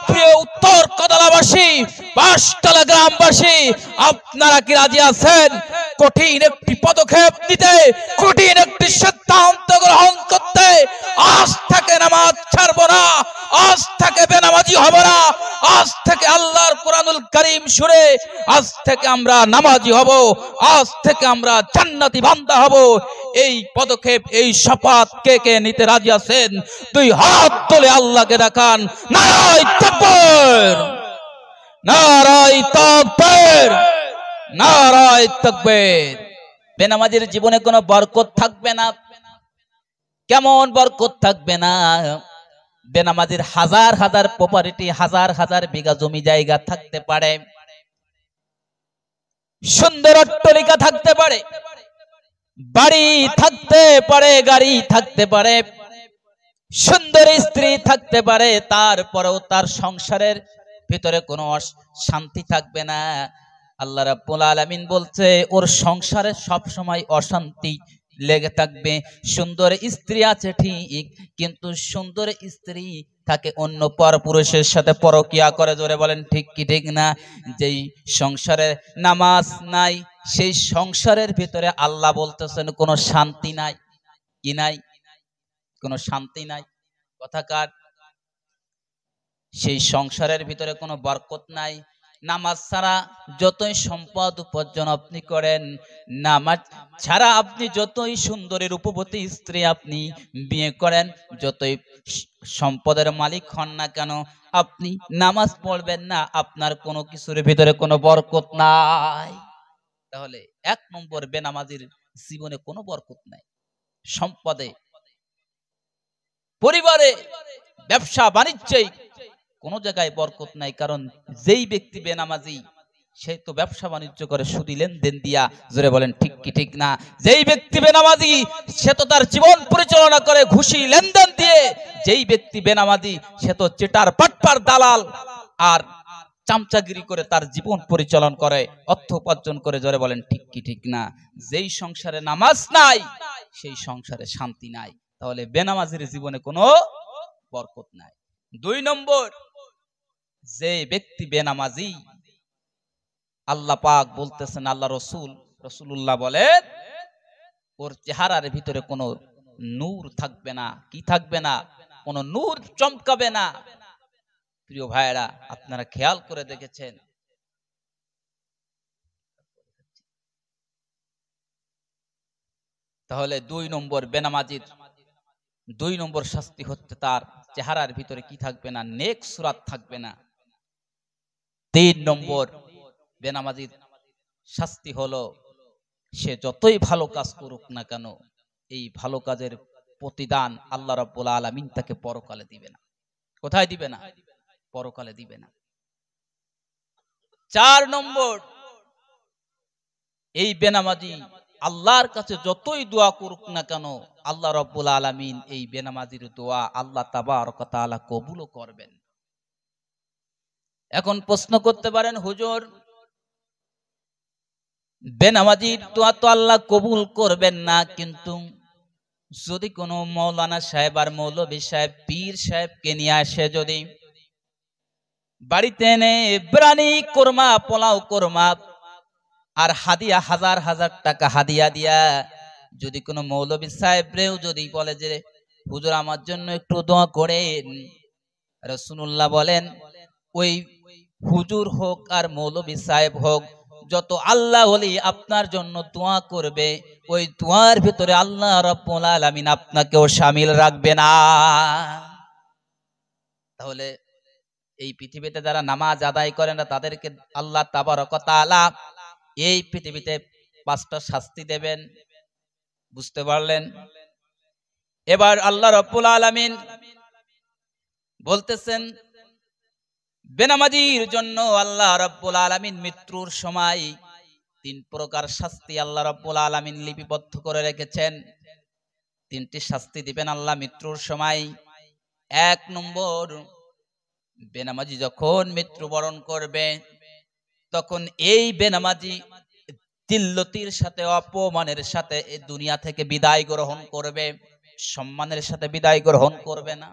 প্রিয় উত্তর কদলাবাসী, বাঁশতলা গ্রামবাসী, আপনারা কি রাজি আছেন কঠিন একটি পদক্ষেপ নিতে, কঠিন একটি সিদ্ধান্ত গ্রহণ করতে? আজ থেকে নামাজ ছাড়বো না, আজ থেকে বেনামাজি হব না, আজ থেকে আল্লাহর কোরআনুল কারীম শুনে আজ থেকে আমরা নামাজি হব, আজ থেকে আমরা জান্নাতি বান্দা হব। এই পদক্ষেপ, এই শপথ কে কে নিতে রাজি আছেন? দুই হাত তুলে আল্লাহকে দেখান। নারায়ে তাকবীর, নারায়ে তাকবীর, নারায়ে তাকবীর। বেনামাজির জীবনে কোনো বরকত থাকবে না। কেমন বরকত থাকবে না? বেনামাজির হাজার হাজার প্রপার্টি, হাজার হাজার বিঘা জমি জায়গা থাকতে পারে, সুন্দর অট্টালিকা থাকতে পারে, বাড়ি থাকতে পারে, গাড়ি থাকতে পারে, সুন্দর স্ত্রী থাকতে পারে, তারপরেও তার সংসারের ভিতরে কোনো শান্তি থাকবে না। আল্লাহ রাব্বুল আলামিন বলছে ওর সংসারে সব সময় অশান্তি লেগে থাকবে। সুন্দর স্ত্রী আছে ঠিক, কিন্তু সুন্দর স্ত্রী থাকে অন্য পরপুরুষের সাথে পরকিয়া করে। জোরে বলেন ঠিক কি ঠিক না? যেই সংসারে নামাজ নাই, সেই সংসারের ভিতরে আল্লাহ বলতেছেন কোনো শান্তি নাই। কি নাই? কোনো শান্তি নাই। কথাকার সেই সংসারের ভিতরে কোনো বরকত নাই। নামাজ ছাড়া যতই সম্পদ উপার্জন আপনি করেন, নামাজ ছাড়া আপনি যতই সুন্দরী রূপবতী স্ত্রী আপনি বিয়ে করেন, যতই সম্পদের মালিক হন না কেন, আপনি নামাজ পড়বেন না, আপনার কোনো কিছুর ভিতরে কোনো বরকত নাই। তাহলে এক নম্বর, বেনামাজির জীবনে কোনো বরকত নাই। সম্পদে, পরিবারে, ব্যবসা বাণিজ্যে কোনো জায়গায় বরকত নাই। কারণ যেই ব্যক্তি বেনামাজি সে তো ব্যবসা বাণিজ্য করে সুদি লেনদেন দিয়া। জোরে বলেন ঠিক কি ঠিক না? যেই ব্যক্তি বেনামাজি সে তো তার জীবন পরিচালনা করে ঘুষি লেনদেন দিয়ে। যেই ব্যক্তি বেনামাজি সে তো চেটার পাটপার দালাল আর চামচাগিরি করে তার জীবন পরিচালনা করে, অর্থ উপার্জন করে। জোরে বলেন ঠিক কি ঠিক না? যেই সংসারে নামাজ নাই সেই সংসারে শান্তি নাই। তাহলে বেনামাজির জীবনে কোনো বরকত নাই। দুই নম্বর, যে ব্যক্তি বেনামাজি, আল্লাহ পাক বলতেছেন, আল্লাহ রাসূলুল্লাহ বলেন ওর চেহারার ভিতরে কোনো নূর থাকবে না। কি থাকবে না? কোনো নূর চমকাবে না। প্রিয় ভাইরা, আপনারা খেয়াল করে দেখেছেন, তাহলে দুই নম্বর বেনামাজির দুই নম্বর শাস্তি হচ্ছে তার চেহারার ভিতরে কি থাকবে না? নেক সুরাত থাকবে না। তিন নম্বর বেনামাজির শাস্তি হলো সে যতই ভালো কাজ করুক না কেন, এই ভালো কাজের প্রতিদান আল্লাহ রাব্বুল আলামিন তাকে পরকালে দিবে না। কোথায় দিবে না? পরকালে দিবে না। চার নম্বর, এই বেনামাজি আল্লাহর কাছে যতই দোয়া করুক না কেন, আল্লাহ রাব্বুল আলামিন এই বেনামাজির দোয়া আল্লাহ তাবারক ওয়া তাআলা কবুলও করবেন। এখন প্রশ্ন করতে পারেন, হুজুর বেনামাজির দোয়া তো আল্লাহ কবুল করবেন না, কিন্তু যদি কোনো মৌলানা সাহেব আর মৌলভী সাহেব, পীর সাহেবকে নিয়ে আসে, যদি বাড়িতে এনে বিরিয়ানি কোরমা, পোলাও কোরমা আর হাদিয়া হাজার হাজার টাকা হাদিয়া দিয়া যদি কোনো মৌলভী সাহেবরেও যদি বলে যে হুজুর আমার জন্য একটু দোয়া করেন, রাসূলুল্লাহ বলেন ওই হুজুর হোক আর মৌলভী সাহেব হোক, যত আল্লাহ ওলি আপনার জন্য দোয়া করবে, ওই দোয়ার ভিতরে আল্লাহ রাব্বুল আলামিন আপনাকেও শামিল রাখবে না। তাহলে এই পৃথিবীতে যারা নামাজ আদায় করে না তাদেরকে আল্লাহ তাবারক ওয়া তাআলা এই পৃথিবীতে পাঁচটা শাস্তি দেবেন। বুঝতে পারলেন? এবার আল্লাহ রাব্বুল আলামিন বলতেছেন বেনামাজির জন্য আল্লাহ রাব্বুল আলামিন মৃত্যুর সময় তিন প্রকার শাস্তি আল্লাহ রাব্বুল আলামিন লিপিবদ্ধ করে রেখেছেন। তিনটি শাস্তি দিবেন আল্লাহ মৃত্যুর সময়। এক নম্বর, বেনামাজি যখন মৃত্যুবরণ করবে তখন এই বেনামাজি জিল্লতির সাথে, অপমানের সাথে এই দুনিয়া থেকে বিদায় গ্রহণ করবে, সম্মানের সাথে বিদায় গ্রহণ করবে না।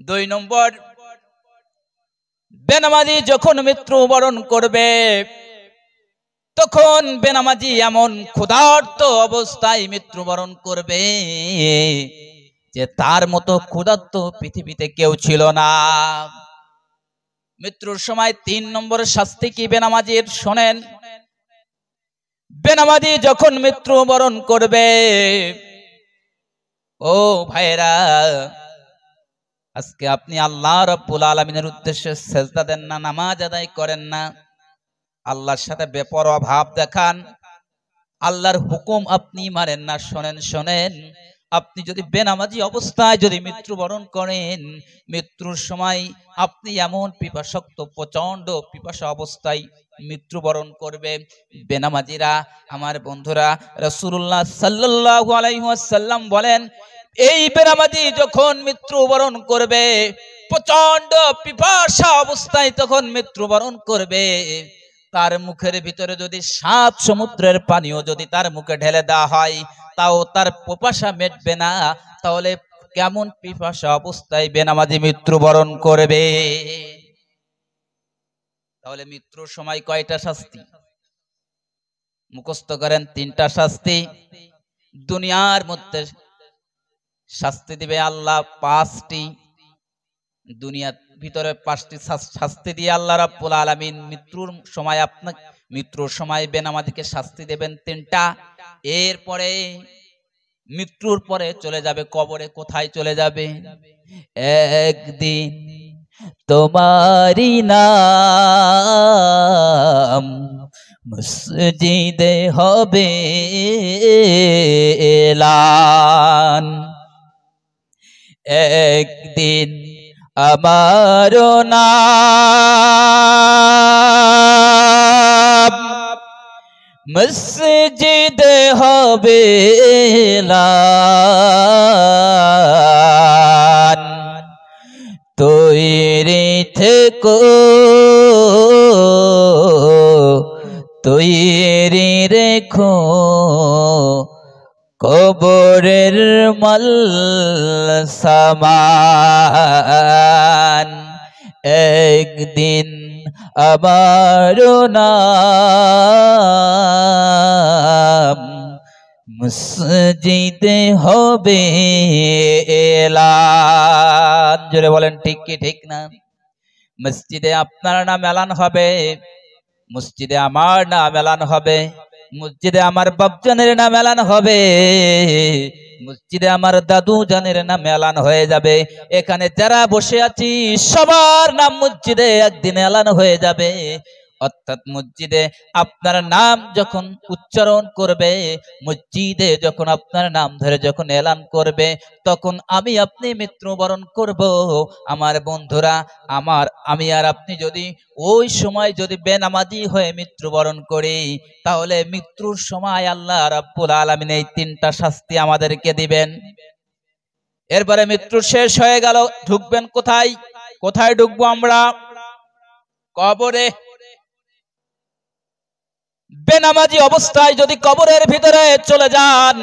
2 নম্বর, বেনামাজি যখন মৃত্যুবরণ করবে তখন বেনামাজি এমন ক্ষুধার্ত অবস্থায় মৃত্যুবরণ করবে যে তার মতো ক্ষুধার্ত পৃথিবীতে কেউ ছিল না। মৃত্যুর সময় 3 নম্বর শাস্তি কি বেনামাজির, শোনেন। বেনামাজি যখন মৃত্যুবরণ করবে, ও ভাইরা, আজকে আপনি আল্লাহ রাব্বুল আলামিনের উদ্দেশ্যে সেজদা দেন না, নামাজ আদায় করেন না, আল্লাহর সাথে বেপরোয়া ভাব দেখান, আল্লাহর হুকুম আপনি মানেন না। শোনেন শোনেন, আপনি যদি বেনামাজি অবস্থায় যদি মৃত্যুবরণ করেন, মৃত্যুর সময় আপনি এমন পিপাসাক্ত প্রচন্ড পিপাসা অবস্থায় মৃত্যুবরণ করবে। বেনামাজিরা, আমার বন্ধুরা, রাসূলুল্লাহ সাল্লাল্লাহু আলাইহি ওয়াসাল্লাম বলেন, এই বেনামাজি যখন মৃত্যুবরণ করবে, প্রচন্ড পিপাসা অবস্থায় তখন মৃত্যুবরণ করবে, তার মুখের ভিতরে যদি 7 সমুদ্রের পানিও যদি তার মুখে ঢেলে দেওয়া হয় তাও তার পিপাসা মিটবে না। তাহলে কেমন পিপাসা অবস্থায় বেনামাজি মৃত্যুবরণ করবে? তাহলে মৃত্যুর সময় কয়টা শাস্তি মুখস্থ করেন? 3টা শাস্তি। দুনিয়ার মধ্যে শাস্তি দিবে আল্লাহ 5টি, দুনিয়ার ভিতরে 5টি শাস্তি দিয়ে আল্লাহ রাব্বুল আলামিন মৃত্যুর সময় আপনাকে, মৃত্যুর সময় বেনামাজিকে শাস্তি দেবেন 3টা। এরপরে মৃত্যুর পরে চলে যাবে কবরে। কোথায় চলে যাবে? একদিন তোমারি নাম মসজিদে হবে এলান, একদিন আমার নাম মসজিদে হবে এলান, তৈরি থেকো তৈরি রেখো কবরের মাল সামান, একদিন আমার নাম মসজিদে হবে এলান। জোরে বলেন ঠিক কি ঠিক না? মসজিদে আপনার নাম এলান হবে, মসজিদে আমার নাম এলান হবে, মসজিদে আমার বাপজানের নাম এলান হবে, মসজিদে আমার দাদু জানের নাম এলান হয়ে যাবে। এখানে যারা বসে আছি সবার নাম মসজিদে একদিন এলান হয়ে যাবে। অর্থাৎ মসজিদে আপনার নাম যখন উচ্চারণ করবে, মসজিদে যখন আপনার নাম ধরে যখন এলান করবে, তখন আমি আপনি মৃত্যুবরণ করব। আমার বন্ধুরা, আমি আর আপনি যদি ওই সময় যদি বেনামাজি হয়ে মৃত্যুবরণ করি, তাহলে মৃত্যুর সময় আল্লাহ রাব্বুল আলামিন এই 3টা শাস্তি আমাদেরকে দিবেন। এরপরে মৃত্যু শেষ হয়ে গেল, ঢুকবেন কোথায়? কোথায় ঢুকবো আমরা? কবরে। বেনামাজি অবস্থায় যদি কবরের ভিতরে চলে যান,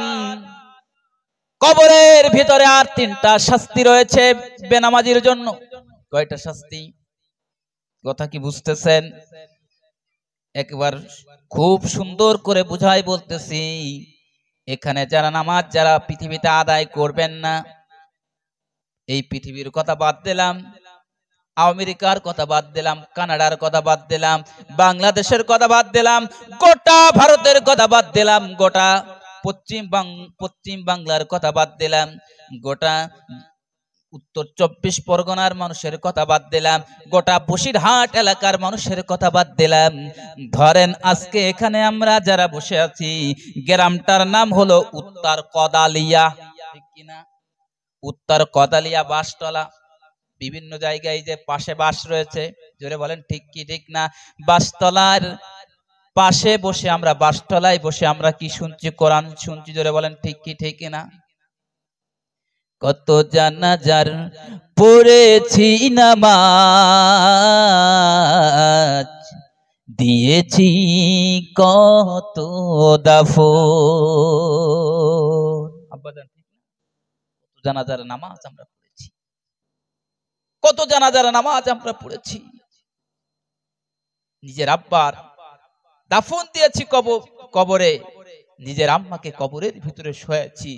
কবরের ভিতরে আর 3টা শাস্তি রয়েছে বেনামাজির জন্য। কয়টা শাস্তি? কথা কি বুঝতেছেন? একবার খুব সুন্দর করে বুঝাই বলতেছি। এখানে যারা নামাজ যারা পৃথিবীতে আদায় করবেন না, এই পৃথিবীর কথা বাদ দিলাম, আমেরিকার কথা বাদ দিলাম, কানাডার কথা বাদ দিলাম, বাংলাদেশের কথা বাদ দিলাম, গোটা ভারতের কথা বাদ দিলাম, গোটা পশ্চিম বাংলার কথা বাদ দিলাম, গোটা উত্তর 24 পরগনার মানুষের কথা বাদ দিলাম, গোটা বসিরহাট এলাকার মানুষের কথা বাদ দিলাম। ধরেন আজকে এখানে আমরা যারা বসে আছি, গ্রামটার নাম হলো উত্তর কদালিয়া, ঠিক কিনা? উত্তর কদালিয়া বাসতলা। বিভিন্ন জায়গায় যে পাশে বাস রয়েছে, জোরে বলেন ঠিক কি ঠিক না? বাসতলার পাশে বসে আমরা, বাসতলায় বসে আমরা কি শুনছি? কোরআন শুনছি। জোরে বলেন ঠিক কি ঠিক না? কত জানাজার পড়েছি নামাজ, দিয়েছি কত দাফন। আব্বাজান ঠিক না? কত জানাজার নামাজ আমরা পড়েছি। কত জানাজার নামাজ আমরা পড়েছি, নিজের আব্বার দাফন দিয়েছি কবরে, নিজের আম্মাকে কবরের ভিতরে শোয়াচ্ছি,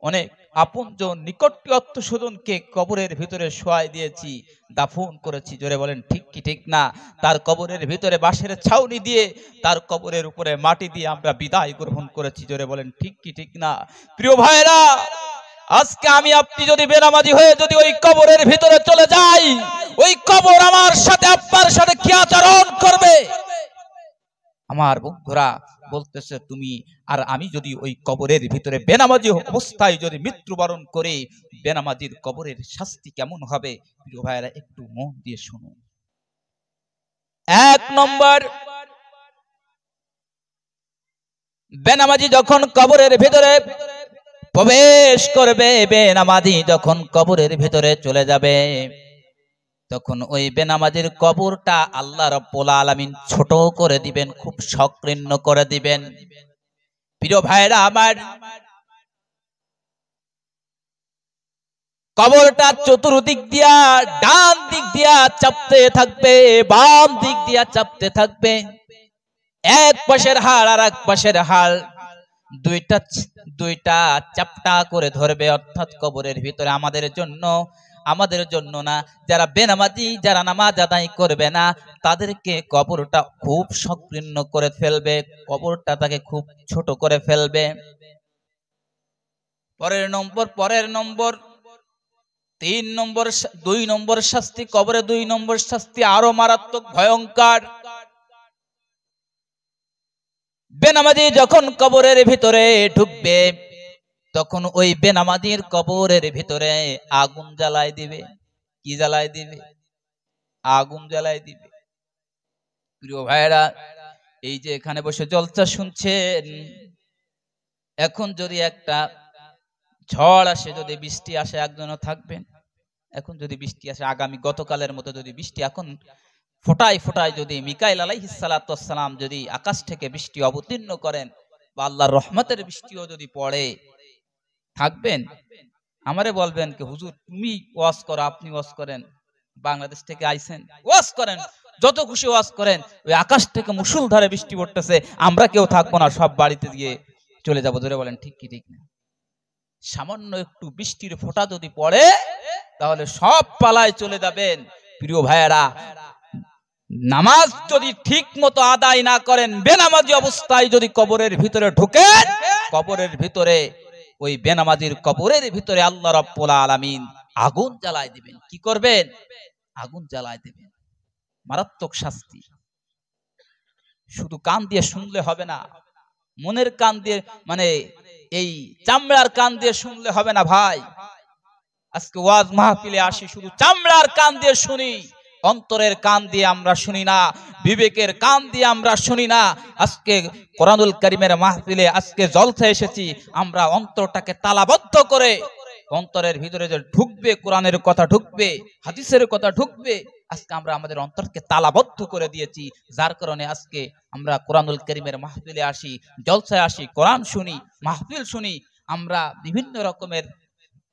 অনেক আপনজন নিকটটি আত্মস্বজনকে কবরের ভিতরে শোয়াই দিয়েছি, দাফন করেছি। জোরে বলেন ঠিক কি ঠিক না? তার কবরের ভিতরে বাঁশের ছাউনি দিয়ে, তার কবরের উপরে মাটি দিয়ে আমরা বিদায় গ্রহণ করেছি। জোরে বলেন ঠিক কি ঠিক না? প্রিয় ভাইরা, আজকে আমি আপনি যদি বেনামাজি হয়ে যদি ওই কবরের ভিতরে চলে যাই, ওই কবর আমার সাথে আপনার সাথে কি আচরণ করবে? আমার বন্ধুরা বলতেছে, তুমি আর আমি যদি ওই কবরের ভিতরে বেনামাজি অবস্থায় যদি মৃত্যুবরণ করে, বেনামাজির কবরের শাস্তি কেমন হবে? প্রিয় ভাইরা একটু মন দিয়ে শুনুন। এক নম্বর, বেনামাজি যখন কবরের ভিতরে প্রবেশ করবে, বেনামাজি যখন কবরের ভিতরে চলে যাবে, তখন ওই বেনামাজির কবরটা আল্লাহ রাব্বুল আলামিন ছোট করে দিবেন, খুব সংকীর্ণ করে দিবেন। প্রিয় ভাইরা আমার, কবরটা চতুর্দিক দিয়া, ডান দিক দিয়া চাপতে থাকবে, বাম দিক দিয়া চাপতে থাকবে। এক পাশের হাড় আর এক পাশের হাড় দুইটা চাপটা করে ধরবে, অর্থাৎ কবরের ভিতরে আমাদের জন্য না, যারা বেনামাজি, যারা নামাজ আদায় করবে না, তাদেরকে কবরটা খুব সংকীর্ণ করে ফেলবে, কবরটা তাকে খুব ছোট করে ফেলবে। পরের নম্বর 2 নম্বর শাস্তি, কবরে 2 নম্বর শাস্তি আরো মারাত্মক ভয়ঙ্কর। বেনামাজি যখন কবরের ভিতরে ঢুকবে, তখন ওই বেনামাজির কবরের ভিতরে আগুন জ্বালায় দিবে। কি জ্বালায় দিবে? আগুন জ্বালায় দিবে। প্রিয় ভাইরা, এই যে এখানে বসে জলসা শুনছেন, এখন যদি একটা ঝড় আসে, যদি বৃষ্টি আসে, একজনও থাকবেন? এখন যদি বৃষ্টি আসে, আগামী গতকালের মতো যদি বৃষ্টি এখন ফোটায় ফোটায় যদি মিকাইল আলাইহিস সালাতু ওয়াস সালাম যদি আকাশ থেকে বৃষ্টি অবতীর্ণ করেন, বা আল্লাহর রহমতের বৃষ্টিও যদি পড়ে, থাকবেন? আমারে বলবেন কি হুজুর তুমি ওয়াজ করো, আপনি ওয়াজ করেন, বাংলাদেশ থেকে আইছেন, ওয়াজ করেন, যত খুশি ওয়াজ করেন, ওই আকাশ থেকে মুষলধারে বৃষ্টি পড়তেছে, আমরা কেউ থাকবো না, সব বাড়িতে গিয়ে চলে যাবো। ধরে বলেন ঠিক কি ঠিক না? সামান্য একটু বৃষ্টির ফোঁটা যদি পড়ে, তাহলে সব পালায় চলে যাবেন। প্রিয় ভাইয়েরা, নামাজ যদি ঠিক মতো আদায় না করেন, বেনামাজি অবস্থায় যদি কবরের ভিতরে ঢুকেন, কবরের ভিতরে ওই বেনামাজির কবরের ভিতরে আল্লাহ রাব্বুল আলামিন আগুন জ্বালায় দিবেন। কি করবেন? আগুন জ্বালায় দিবেন। মারাত্মক শাস্তি। শুধু কান দিয়ে শুনলে হবে না, মনের কান দিয়ে, মানে এই চামড়ার কান দিয়ে শুনলে হবে না ভাই। আজকে ওয়াজ মাহফিলে আসি, শুধু চামড়ার কান দিয়ে শুনি, অন্তরের কান দিয়ে আমরা শুনি না, বিবেকের কান দিয়ে আমরা শুনি না। আজকে কোরআনুল কারীমের মাহফিলে আজকে জলসা এসেছি, আমরা অন্তরটাকে তালাবদ্ধ করে, অন্তরের ভিতরে যে ঢুকবে, কোরআনের কথা ঢুকবে, হাদিসের কথা ঢুকবে, আজকে আমরা আমাদের অন্তরকে তালাবদ্ধ করে দিয়েছি। যার কারণে আজকে আমরা কোরআনুল কারীমের মাহফিলে আসি, জলসায় আসি, কোরআন শুনি, মাহফিল শুনি, আমরা বিভিন্ন রকমের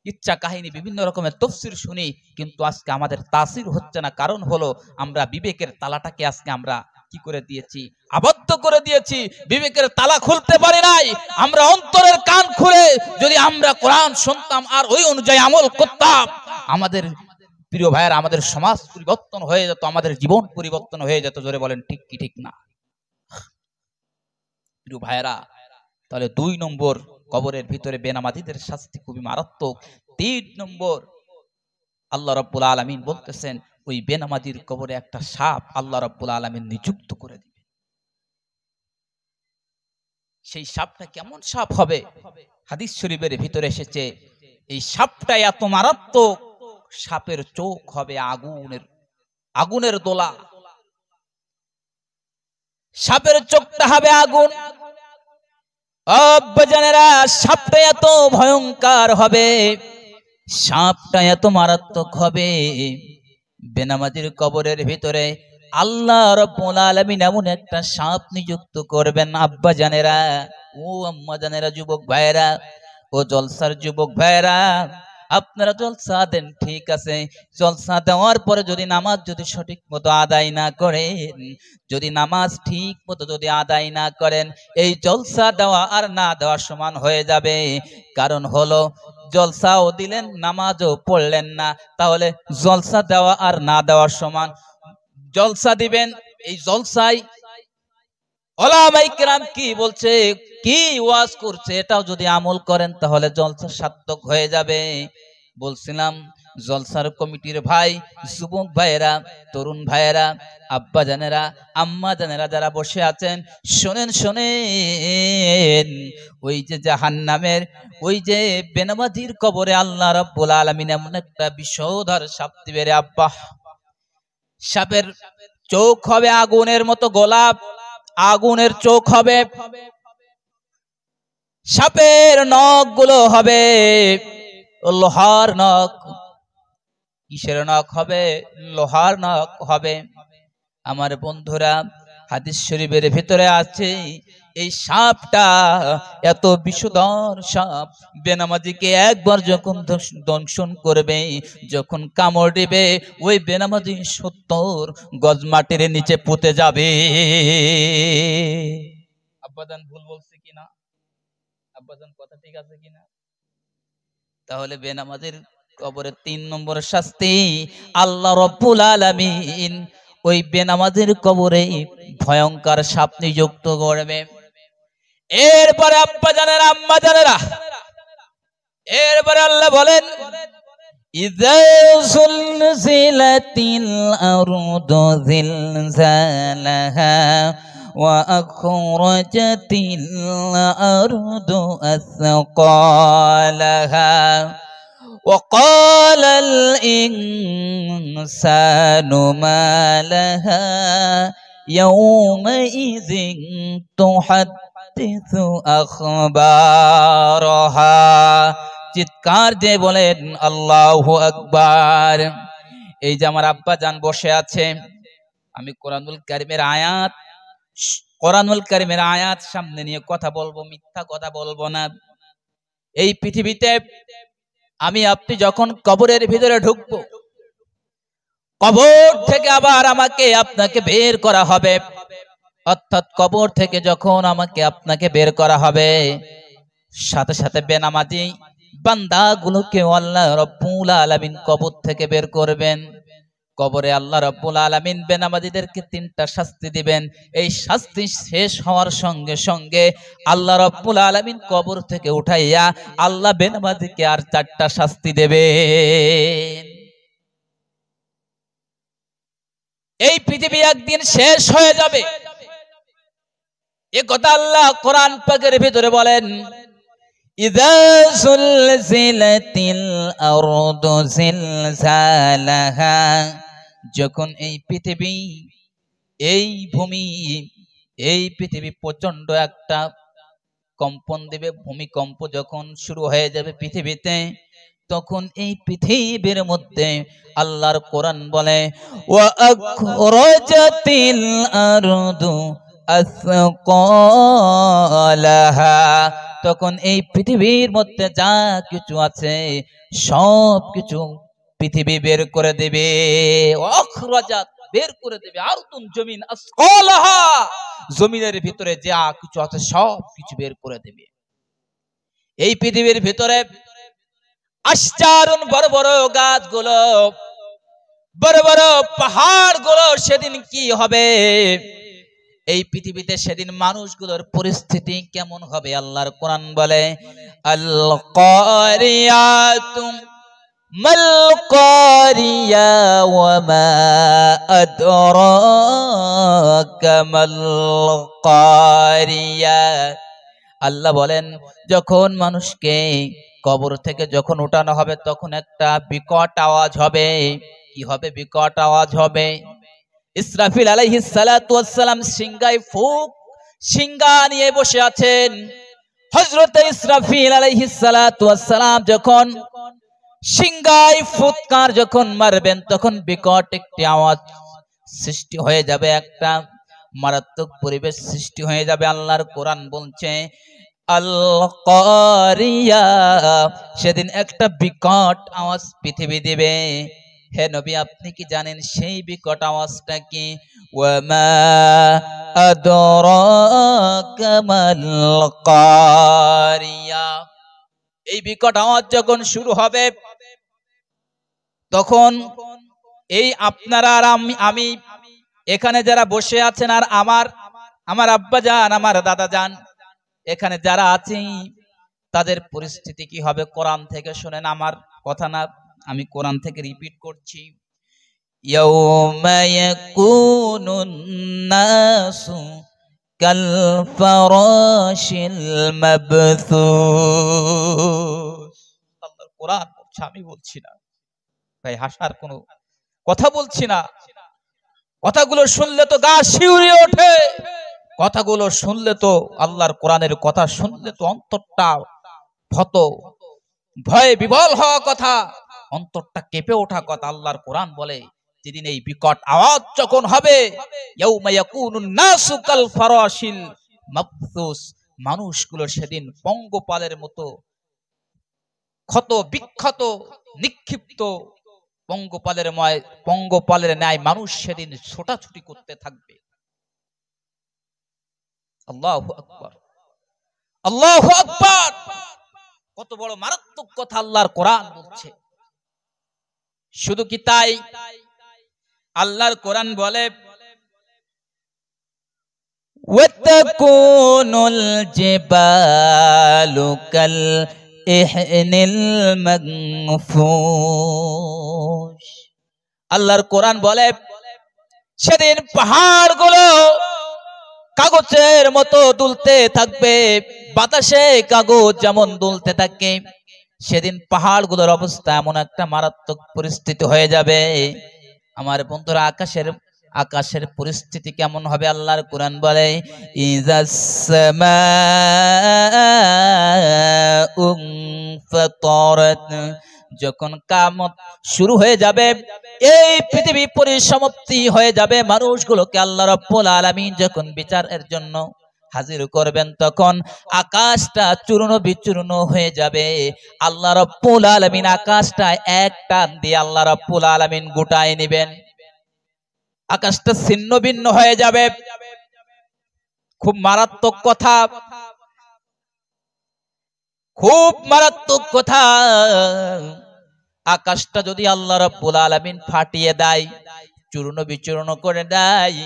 ইচ্ছা কাহিনী, বিভিন্ন রকমের তাফসীর শুনি, কিন্তু আজকে আমাদের তাসির হচ্ছে না। কারণ হলো আমরা বিবেকের তালাটাকে আজকে আমরা কি করে দিয়েছি? আবদ্ধ করে দিয়েছি। বিবেকের তালা খুলতে পারি নাই। আমরা অন্তরের কান খুলে যদি আমরা কোরআন শুনতাম আর ওই অনুযায়ী আমল করতাম, আমাদের প্রিয় ভাইয়েরা, আমাদের সমাজ পরিবর্তন হয়ে যেত, আমাদের জীবন পরিবর্তন হয়ে যেত। জোরে বলেন ঠিক কি ঠিক না? প্রিয় ভাইয়েরা, তাহলে 2 নম্বর, কবরের ভিতরে বেনামাজিদের শাস্তি খুবই মারাত্মক। 3 নম্বর, আল্লাহ রাব্বুল আলামিন বলতেছেন, ওই বেনামাজির কবরে একটা সাপ আল্লাহ রাব্বুল আলামিন নিযুক্ত করে দিবেন। সেই সাপটা কেমন সাপ হবে? হাদিস শরীফের ভিতরে এসেছে, এই সাপটা এত মারাত্মক, সাপের চোখ হবে আগুনের দোলা, সাপের চোখটা হবে আগুন। আব্বাজানেরা, সাপটা এত ভয়ঙ্কর হবে, সাপটা এত মারাত্মক হবে, বেনামাজির কবরের ভিতরে আল্লাহ রাব্বুল আলামিন এমন একটা সাপ নিযুক্ত করবেন। আব্বাজানেরা, ও আম্মাজানেরা, যুবক ভাইয়েরা, ও জলসার যুবক ভাইয়েরা, আপনারা জলসা দেন, ঠিক আছে, জলসা দেওয়ার পরে যদি নামাজ যদি সঠিক মতো আদায় না করেন, যদি নামাজ ঠিক মতো যদি আদায় না করেন, এই জলসা দেওয়া আর না দেওয়ার সমান হয়ে যাবে। কারণ হলো জলসাও দিলেন নামাজও পড়লেন না, তাহলে জলসা দেওয়া আর না দেওয়ার সমান। জলসা দিবেন, এই জলসায় ওলামায়ে কেরাম কি বলছে, কি ওয়াজ করছে, এটাও যদি আমল করেন তাহলে জলসা সার্থক হয়ে যাবে। বলছিলাম জলসার কমিটির ভাই, যুবক ভাইয়েরা, তরুণ ভাইয়েরা, আব্বা জানেরা, আম্মা জানেরা যারা বসে আছেন, শোনেন শোনেন, ওই যে জাহান্নামের ওই যে বেনামাজির কবরে আল্লাহ রাব্বুল আলামিন এমন একটা বিষধর সাপ দিবে রে আব্বা। সাপের চোখ হবে আগুনের মতো গোলাপ, আগুনের চোখ হবে, সাপের নখ গুলো হবে লোহার নখ। কিসের নখ হবে? লোহার নখ হবে। আমার বন্ধুরা, হাদিস শরীফের ভিতরে আছে এই সাপটা এত বিষধর সাপ, বেনামাজিকে একবার যখন দংশন করবে, যখন কামড় দিবে, ওই বেনামাজি 70 গজ মাটির নিচে পুঁতে যাবে। আব্বাজান ভুল বলছে কিনা? আব্বাজান কথা ঠিক আছে কিনা? তাহলে বেনামাজির কবরে 3 নম্বর শাস্তি, আল্লাহ রাব্বুল আলামিন ওই বেনামাজির কবরে ভয়ঙ্কর সাপ নিযুক্ত করবে। এরপরে আব্বা জানেরা, আম্মা জানেরা, এরপরে আল্লাহ বলেন ইযা সুলসিলাতিল আরদু জিলজালাহা ওয়া আখরাজাতিল আরদু আসকালাহা وقال الإنسان ما لها يومئذ تحدث أخبارها। চিৎকার দিয়ে বলেন আল্লাহু আকবার। এই যে আমার আব্বা জান বসে আছে, আমি কোরআনুল কারীমের আয়াত সামনে নিয়ে কথা বলবো, মিথ্যা কথা বলবো না। এই পৃথিবীতে আমি আপনি যখন কবরের ভিতরে ঢুকবো, কবর থেকে আবার আমাকে আপনাকে বের করা হবে, অর্থাৎ কবর থেকে যখন আমাকে আপনাকে বের করা হবে, সাথে সাথে বেনামাজি বান্দাগুলোকে আল্লাহ রাব্বুল আলামিন কবর থেকে বের করবেন। কবরে আল্লাহ রাব্বুল আলামিন বেনামাজিদেরকে 3টা শাস্তি দিবেন। এই শাস্তি শেষ হওয়ার সঙ্গে সঙ্গে আল্লাহ রাব্বুল আলামিন কবর থেকে উঠাইয়া আল্লাহ বেনামাজিকে আর 4টা শাস্তি দেবেন। এই পৃথিবী একদিন শেষ হয়ে যাবে, এ কথা আল্লাহ কোরআন পাকের ভিতরে বলেন ইযা সুলসিলাতিল আরদু জিলজালাহা। যখন এই পৃথিবী, এই ভূমি, এই পৃথিবী প্রচন্ড একটা কম্পন দেবে, ভূমিকম্প যখন শুরু হয়ে যাবে পৃথিবীতে, তখন এই পৃথিবীর মধ্যে আল্লাহর কোরআন বলে ওয়া আখরাজাতিল আরদু আসকালাহা। তখন এই পৃথিবীর মধ্যে যা কিছু আছে সব কিছু পৃথিবী বের করে দেবে, আখরাজাত বের করে দেবে, আরদুন জমিন, আসকালাহা জমিনের ভিতরে যা কিছু আছে সব কিছু বের করে দেবে। এই পৃথিবীর ভিতরে আশ্চারণ বড় বড় গাছগুলো, বড় বড় পাহাড়গুলো সেদিন কি হবে? এই পৃথিবীতে সেদিন মানুষগুলোর পরিস্থিতি কেমন হবে? আল্লাহর কোরআন বলে আল কারিয়াতু মাল কারিয়া ওয়া মা আদরাকা মাল কারিয়া। আল্লাহ বলেন যখন মানুষকে কবর থেকে যখন উঠানো হবে তখন একটা বিকট আওয়াজ হবে। কি হবে? বিকট আওয়াজ হবে। ইসরাফিল আলাইহিস সালাতু ওয়াস সালাম সিংহা নিয়ে বসে আছেন। হযরত ইসরাফিল আলাইহিস সালাতু ওয়াস সালাম যখন সিংহায় ফুৎকার যখন মারবেন তখন বিকট একটি আওয়াজ সৃষ্টি হয়ে যাবে, একটা মারাত্মক পরিবেশ সৃষ্টি হয়ে যাবে। আল্লাহর কোরআন বলছে আল কারিয়া, সেদিন একটা বিকট আওয়াজ পৃথিবী দিবে। হে নবী, আপনি কি জানেন সেই বিকট আওয়াজটা কি? ওয়ামা আদরাকা মাল কারিয়া। এই বিকট আওয়াজ যখন শুরু হবে, তখন এই আপনারা আর আমি এখানে যারা বসে আছেন, আর আমার আব্বা যান, আমার দাদা যান, এখানে যারা আছে, তাদের পরিস্থিতি কি হবে? কোরআন থেকে শুনেন, আমার কথা না, আমি কোরআন থেকে রিপিট করছি। ইয়াউমা ইয়াকুনুন নাসু কাল ফারাশিল মাবথুস। আল্লাহর কোরআন বলছে, আমি বলছি না ভাই, হাসার কোনো কথা বলছি না। কথাগুলো শুনলে তো গা শিউরে ওঠে, কথাগুলো শুনলে তো, আল্লাহর কোরআনের কথা শুনলে তো অন্তরটা ভত ভয়ে বিবল হওয়া কথা, অন্তরটা কেঁপে ওঠা কথা। আল্লাহর কোরআন বলে, যেদিন এই বিকট আওয়াজ যখন হবে, ইয়াউমা ইয়াকুনুন নাসু কাল ফারাশিল মাবথুস, মানুষগুলো সেদিন পঙ্গপালের মতো ক্ষত বিক্ষত নিক্ষিপ্ত পঙ্গপালের ন্যায় মানুষ সেদিন ছোটাছুটি করতে থাকবে। আল্লাহু আকবার, আল্লাহু আকবার। কত বড় মারাত্মক কথা আল্লাহর কোরআন বলছে। শুধু কি তাই, আল্লাহর কোরআন বলে, ওয়াতাকুনুল জিবালু কাল ইহনিল মাগফুশ। আল্লাহর কোরআন বলে, সেদিন পাহাড়গুলো কাগজের মতো দুলতে থাকবে, বাতাসে কাগজ যেমন দুলতে থাকে, সেদিন পাহাড়গুলোর অবস্থা এমন একটা মারাত্মক পরিস্থিতি হয়ে যাবে। আমার বন্ধুরা, আকাশের পরিস্থিতি কেমন হবে? আল্লাহর কোরআন বলে, ইযাস সামাউ ফাতারাত, যখন কিয়ামত শুরু হয়ে যাবে, এই পৃথিবী পরিসমাপ্তি হয়ে যাবে, মানুষগুলোকে আল্লাহ রাব্বুল আলামিন যখন বিচারের জন্য হাজির করবেন, তখন আকাশটা চূর্ণ বিচূর্ণ হয়ে যাবে। আল্লাহ রাব্বুল আলামিন আকাশটা এক টান দিয়ে আল্লাহ রাব্বুল আলামিন গোটায় নেবেন, আকাশটা ছিন্ন ভিন্ন হয়ে যাবে। খুব মারাত্মক কথা, খুব মারাত্মক কথা। আকাশটা যদি আল্লাহ রাব্বুল আলামিন ফাটিয়ে দেয়, চূর্ণ বিচূর্ণ করে দেয়,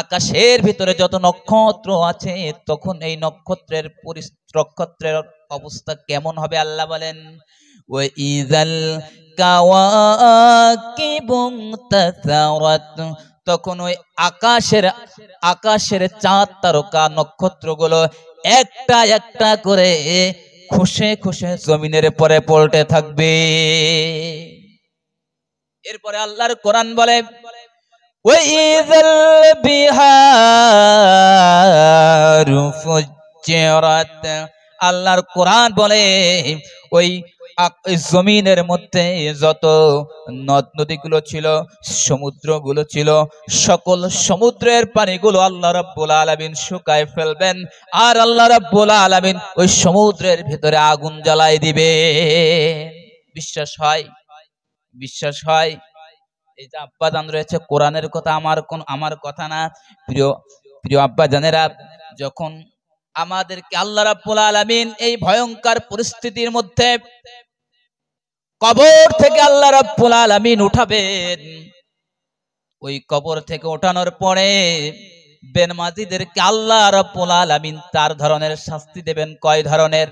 আকাশের ভিতরে যত নক্ষত্র আছে, তখন এই নক্ষত্রের অবস্থা কেমন হবে? আল্লাহ বলেন, ওয়া ইযাল কাওয়াকিবু তাসারাত, তখন ওই আকাশের চাঁদ তারকা নক্ষত্রগুলো একটা একটা করে খুশে খুশে জমিনের পরে পড়তে থাকবে। এরপরে আল্লাহর কোরআন বলে, ওয়াইযাল বিহারু ফুজ্জিরাত, আল্লাহর কোরআন বলে, ওই জমিনের মধ্যে যত নদ নদীগুলো ছিল, সমুদ্রগুলো ছিল, সকল সমুদ্রের পানিগুলো আল্লাহ রাব্বুল আলামিন শুকায় ফেলবেন, আর আল্লাহ রাব্বুল আলামিন ওই সমুদ্রের ভিতরে আগুন জ্বালায় দিবে। বিশ্বাস হয়? বিশ্বাস হয়? এই যে আব্বা জান রয়েছে, কোরআনের কথা, আমার কথা না। প্রিয় আব্বা জানেরা, যখন আমাদেরকে আল্লাহ রাব্বুল আলামিন এই ভয়ঙ্কর পরিস্থিতির মধ্যে কবর থেকে আল্লাহ রাব্বুল আলামিন উঠাবেন, ওই কবর থেকে ওঠানোর পরে বেনমাজিদেরকে আল্লাহ রাব্বুল আলামিন 4 ধরনের শাস্তি দেবেন। কয় ধরনের?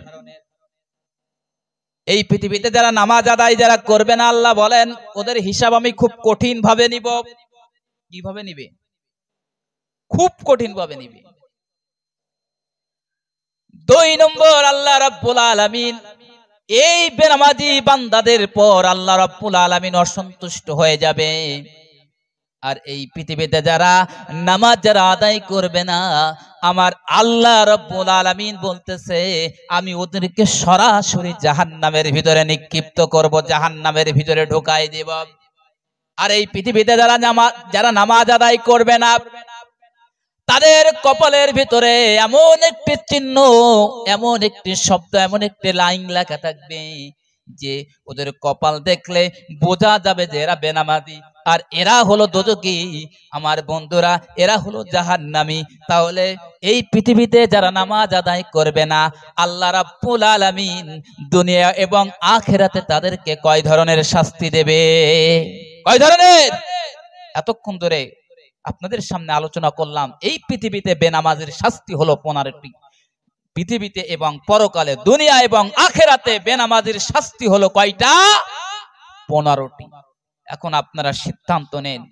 এই পৃথিবীতে যারা নামাজ আদায় যারা করবে না, আল্লাহ বলেন, ওদের হিসাব আমি খুব কঠিন ভাবে নিব। কিভাবে নিবে? খুব কঠিন ভাবে নিবে। 2 নম্বর, আল্লাহ রাব্বুল আলামিন এই বেনামাজি বান্দাদের পর আল্লাহ রাব্বুল আলামিন অসন্তুষ্ট হয়ে যাবে। আর এই পৃথিবীতে যারা নামাজ যারা আদায় করবে না, আমার আল্লাহ রাব্বুল আলামিন বলতেছে, আমি ওদেরকে সরাসরি জাহান্নামের ভিতরে নিক্ষিপ্ত করব, জাহান্নামের ভিতরে ঢোকাই দেব। আর এই পৃথিবীতে যারা নামাজ আদায় করবে না, তাদের কপালের ভিতরে এমন একটি চিহ্ন, এমন একটি শব্দ, এমন একটি লাইন লেখা থাকবে যে ওদের কপাল দেখলে বোঝা যাবে যে এরা বেনামাজি, আর এরা হলো দোজখী। আমার বন্ধুরা, এরা হলো জাহান্নামী। তাহলে এই পৃথিবীতে যারা নামাজ আদায় করবে না, আল্লাহ রাব্বুল আলামিন দুনিয়া এবং আখিরাতে তাদেরকে কয় ধরনের শাস্তি দেবে? কয় ধরনের? এতক্ষণ ধরে আপনাদের সামনে আলোচনা করলাম, এই পৃথিবীতে বেনামাজের শাস্তি হলো 15টি। পৃথিবীতে এবং পরকালে, দুনিয়া এবং আখিরাতে বেনামাজের শাস্তি হলো কয়টা? 15টি। এখন আপনারা সিদ্ধান্ত নেন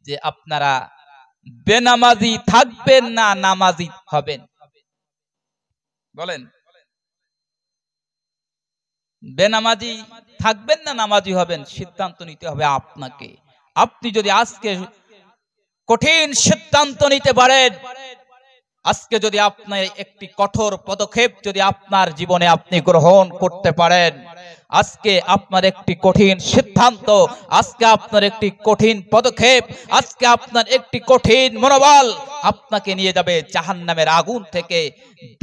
যে আপনারা বেনামাজি থাকবেন না নামাজি হবেন। বলেন, বেনামাজি থাকবেন না নামাজি হবেন? সিদ্ধান্ত নিতে হবে আপনাকে। আপনি যদি আজকে কঠিন সিদ্ধান্ত নিতে পারেন, আজকে যদি আপনি একটি কঠোর পদক্ষেপ যদি আপনার জীবনে আপনি গ্রহণ করতে পারেন, আজকে আপনার একটি কঠিন সিদ্ধান্ত, আজকে আপনার একটি কঠিন পদক্ষেপ, আজকে আপনার একটি কঠিন মনোবল আপনাকে নিয়ে যাবে জাহান্নামের আগুন থেকে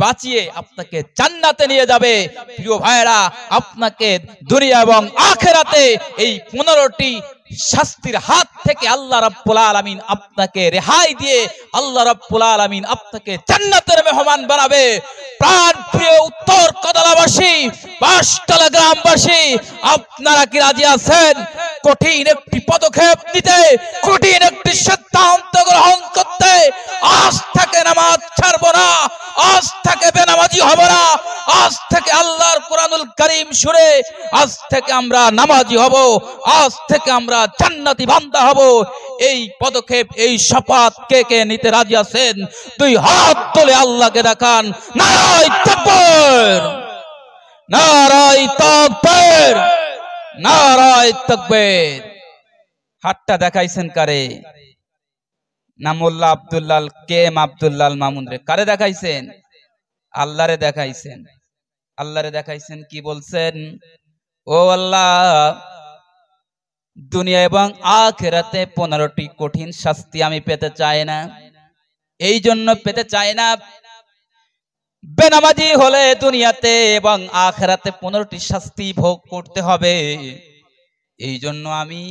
বাঁচিয়ে আপনাকে জান্নাতে নিয়ে যাবে। প্রিয় ভাইরা, আপনাকে দুনিয়া এবং আখিরাতে এই 15টি শাস্তির হাত থেকে আল্লাহ রাব্বুল আলামিন আপনাকে রেহাই দিয়ে আল্লাহ রাব্বুল আলামিন আপনাকে জান্নাতের মেহমান বানাবে। প্রাণ প্রিয় উত্তর কদলাবাসী, বাসতলা গ্রামবাসী, আপনারা কি রাজি আছেন কঠিন একটি পদক্ষেপ নিতে, কঠিন একটি সিদ্ধান্ত গ্রহণ করতে? আজ থেকে নামাজ ছাড়বো না, আজ থেকে বেনামাজি হব না, আজ থেকে আল্লাহর কোরআনুল কারীম শুনে আজ থেকে আমরা নামাজি হব, আজ থেকে আমরা জান্নাতি বান্দা হব। এই পদক্ষেপ, এই শপথ কে কে নিতে রাজি আছেন? দুই হাত তুলে আল্লাহকে দেখান। নারায়ে তাকবীর, নারায়ে তাকবীর, নারায়ে তাকবীর। হাতটা দেখাইছেন কারে? না মোল্লা আব্দুল্লাহ, কে এম আব্দুল্লাহ মামুন রে? কারে দেখাইছেন? আল্লাহরে দেখাইছেন। আল্লাহরে দেখাইছেন। কি বলছেন? ও আল্লাহ, দুনিয়া এবং আখিরাতে 15টি কঠিন শাস্তি আমি পেতে চাই না। এই জন্য পেতে চাই না, বেনামাজি হলে দুনিয়াতে এবং আখিরাতে 15টি শাস্তি ভোগ করতে হবে। এই জন্য আমি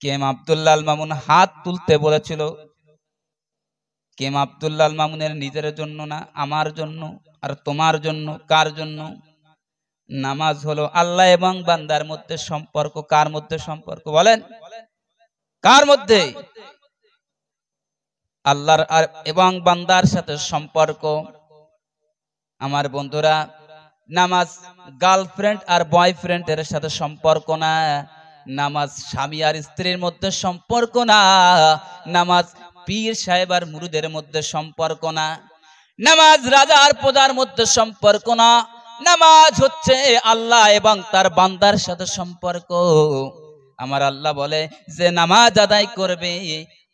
কেম আব্দুল্লাহ মামুন হাত তুলতে বলেছিল। কেম আব্দুল্লাহ মামুনের নিজের জন্য না, আমার জন্য আর তোমার জন্য। কার জন্য? নামাজ হলো আল্লাহ এবং বান্দার মধ্যে সম্পর্ক। কার মধ্যে সম্পর্ক বলেন? কার মধ্যে? আল্লাহর এবং বান্দার সাথে সম্পর্ক। আমার বন্ধুরা, নামাজ গার্লফ্রেন্ড আর বয়ফ্রেন্ডের সাথে সম্পর্ক না, নামাজ স্বামী আর স্ত্রীর মধ্যে সম্পর্ক না, নামাজ পীর সাহেব আর মুরিদের মধ্যে সম্পর্ক না, নামাজ রাজা আর প্রজার মধ্যে সম্পর্ক না। নামাজ হচ্ছে আল্লাহ এবং তার বান্দার সাথে সম্পর্ক। আমার আল্লাহ বলে যে নামাজ আদায় করবে,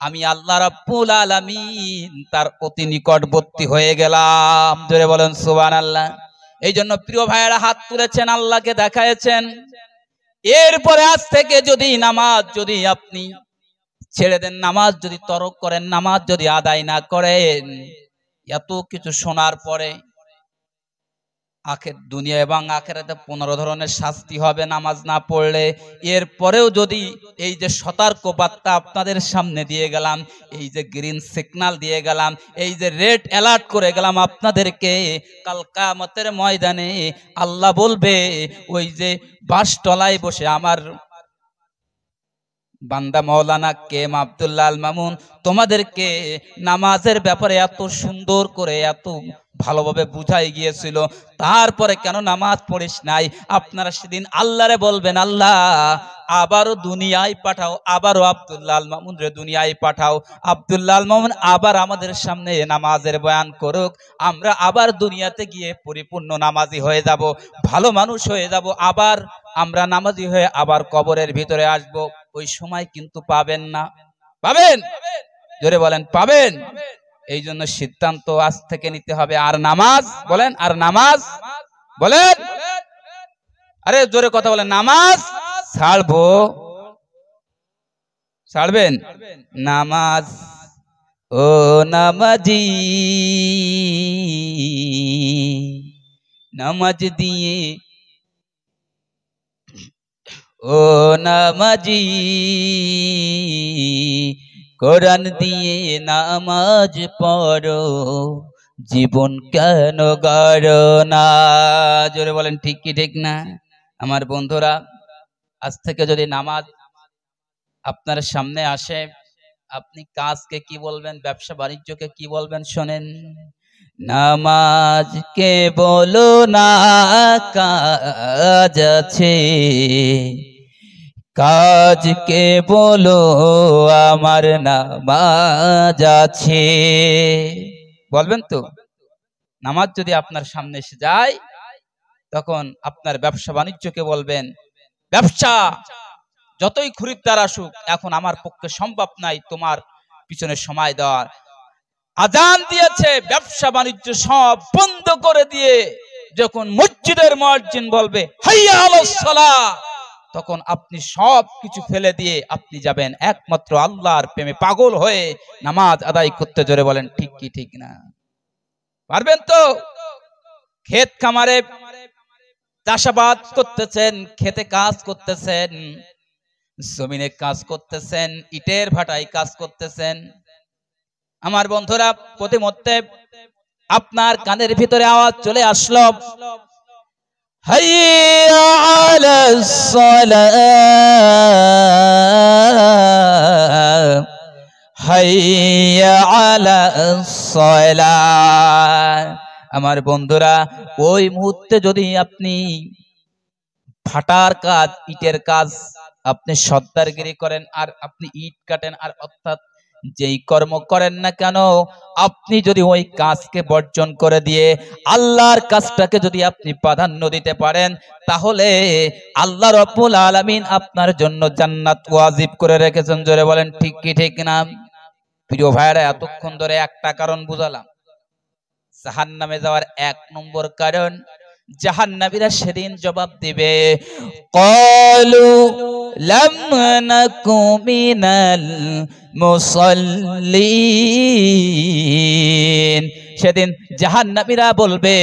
আমি আল্লাহ রাব্বুল আলামিন তার অতি নিকটবর্তী হয়ে গেলাম। জোরে বলেন সুবহানাল্লাহ। এই জন্য প্রিয় ভাইয়েরা হাত তুলেছেন, আল্লাহকে দেখায়েছেন। এরপরে আজ থেকে যদি নামাজ যদি আপনি ছেড়ে দেন, নামাজ যদি তরক করেন, নামাজ যদি আদায় না করেন, এত কিছু শোনার পরে দুনিয়া এবং আখিরাতে 15 ধরনের শাস্তি হবে নামাজ না পড়লে। এরপরেও যদি এই যে সতর্ক বার্তা আপনাদের সামনে দিয়ে গেলাম, এই যে গ্রিন সিগন্যাল দিয়ে গেলাম, এই যে রেড অ্যালার্ট করে গেলাম আপনাদেরকে, কাল কিয়ামতের ময়দানে আল্লাহ বলবে, ওই যে বাসতলায় বসে আমার বান্দা মাওলানা কেম আব্দুল্লাহ আল মামুন তোমাদেরকে নামাজের ব্যাপারে এত সুন্দর করে এত ভালোভাবে বুঝাই গিয়েছিল, তারপরে কেন নামাজ পড়িস নাই? আপনারা সেদিন আল্লাহরে বলবেন, আল্লাহ আবারও দুনিয়ায় পাঠাও, আবারও আব্দুল্লাহ আল মামুন রে দুনিয়ায় পাঠাও। আব্দুল্লাহ আল মামুন আবার আমাদের সামনে নামাজের বয়ান করুক, আমরা আবার দুনিয়াতে গিয়ে পরিপূর্ণ নামাজি হয়ে যাব, ভালো মানুষ হয়ে যাব, আবার আমরা নামাজি হয়ে আবার কবরের ভিতরে আসব। ওই সময় কিন্তু পাবেন না। পাবেন? জোরে বলেন, পাবেন? এই জন্য সিদ্ধান্ত আজ থেকে নিতে হবে, আর নামাজ বলেন, আর নামাজ বলেন, আরে জোরে কথা বলেন, নামাজ ছাড়বো। ছাড়বেন? নামাজ ও নামাজি, নামাজ দিয়ে, ও নামাজি, কোরআন দিয়ে নামাজ পড়ো, জীবন কেন গড়ো না। জোরে বলেন ঠিক কি ঠিক না? আমার বন্ধুরা, আজ থেকে যদি নামাজ আপনার সামনে আসে, আপনি কাজকে কি বলবেন, ব্যবসা বাণিজ্যকে কি বলবেন শোনেন। নামাজকে বলো না কাজ আছে, কাজকে বলো আমার নামাজ আছে। বলবেন তো? নামাজ যদি আপনার সামনে এসে যায়, তখন আপনার ব্যবসা বাণিজ্যকে বলবেন, ব্যবসা যতই খরিদ্দার আসুক, এখন আমার পক্ষে সম্ভব নাই তোমার পিছনে সময় দেওয়ার। আজান দিয়েছে, ব্যবসা বাণিজ্য সব বন্ধ করে দিয়ে যখন মসজিদের মুয়াজ্জিন বলবে হাইয়া আলাস সালাহ, তখন আপনি সব কিছু ফেলে দিয়ে আপনি যাবেন একমাত্র আল্লাহর প্রেমে পাগল হয়ে নামাজ আদায় করতে। জোরে বলেন ঠিক কি ঠিক না? পারবেন তো? ক্ষেত খামারে চাষাবাদ করতেছেন, খেতে কাজ করতেছেন, জমিনে কাজ করতেছেন, ইটের ভাটায় কাজ করতেছেন। আমার বন্ধুরা, প্রতিমধ্যে আপনার কানের ভিতরে আওয়াজ চলে আসলো, হাইয়া আলাস সালাহ, হাইয়া আলাস সালাহ। আমার বন্ধুরা, ওই মুহূর্তে যদি আপনি ভাটার কাজ, ইটের কাজ আপনি সর্দারগিরি করেন, আর আপনি ইট কাটেন, আর অর্থাৎ যেই কর্ম করেন না কেন, আপনি যদি ওই কাজকে বর্জন করে দিয়ে আল্লাহর কাজটাকে যদি আপনি প্রাধান্য দিতে পারেন, তাহলে আল্লাহ রাব্বুল আলামিন আপনার জন্য জান্নাত ওয়াজিব করে রেখেছেন। জোরে বলেন ঠিক কি ঠিক না? প্রিয় ভাইরা, এতক্ষণ ধরে একটা কারণ বুঝালাম, জাহান্নামে যাওয়ার 1 নম্বর কারণ। জাহান্নামীরা সেদিন জবাব দিবে, ক্বালু লাম নাকু মিনাল মুসাল্লিন। সেদিন জাহান্নামীরা বলবে,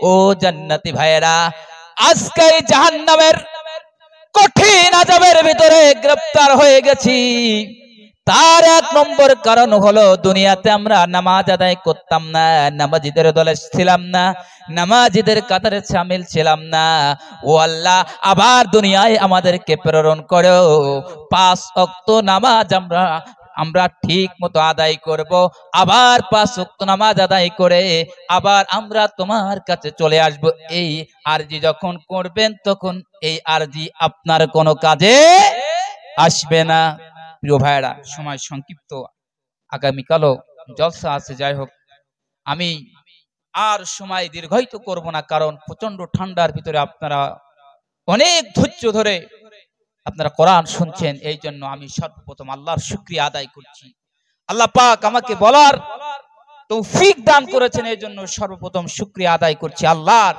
ও জান্নাতি ভাইয়েরা, আজকে জাহান্নামের কঠিন আযাবের ভিতরে গ্রেফতার হয়ে গেছি। তার 1 নম্বর কারণ হলো, দুনিয়াতে আমরা নামাজ আদায় করতাম না, নামাজীদের দলে ছিলাম না, নামাজীদের কাতারে শামিল ছিলাম না। ও আল্লাহ, আবার দুনিয়ায় আমাদেরকে প্রেরণ করো, 5 ওয়াক্ত নামাজ আমরা ঠিক মতো আদায় করব, আবার 5 ওয়াক্ত নামাজ আদায় করে আবার আমরা তোমার কাছে চলে আসব। এই আরজি যখন করবেন, তখন এই আরজি আপনার কোনো কাজে আসবে না। প্রিয় ভাইরা, সময় সংক্ষিপ্ত, আগামীকালও জলসা আছে। যাই হোক, আমি আর সময় দীর্ঘায়িত করব না, কারণ প্রচন্ড ঠান্ডার ভিতরে আপনারা অনেক ধৈর্য ধরে আপনারা কোরআন শুনছেন। এই জন্য আমি সর্বপ্রথম আল্লাহর শুকরিয়া আদায় করছি। আল্লাহ পাক আমাকে বলার তৌফিক দান করেছেন, এই জন্য সর্বপ্রথম শুকরিয়া আদায় করছি আল্লাহর।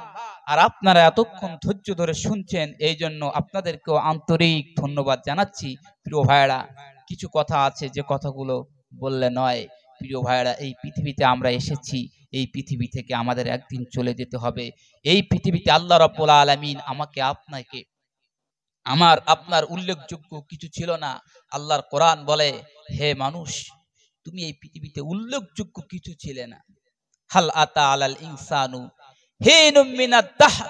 আর আপনারা এতক্ষণ ধৈর্য ধরে শুনছেন, এই জন্য আপনাদেরকেও আন্তরিক ধন্যবাদ জানাচ্ছি। প্রিয় ভাইরা, কিছু কথা আছে যে কথাগুলো বললে নয়। প্রিয় ভাইরা, এই পৃথিবীতে আমরা এসেছি, এই পৃথিবী থেকে আমাদের একদিন চলে যেতে হবে। এই পৃথিবীতে আল্লাহ রাব্বুল আলামিন আমাকে আপনাকে, আমার আপনার উল্লেখযোগ্য কিছু ছিল না। আল্লাহর কোরআন বলে, হে মানুষ, তুমি এই পৃথিবীতে উল্লেখযোগ্য কিছু ছিলে না। হাল আতা আলাল ইনসানু হিনুম মিনাদ দাহর,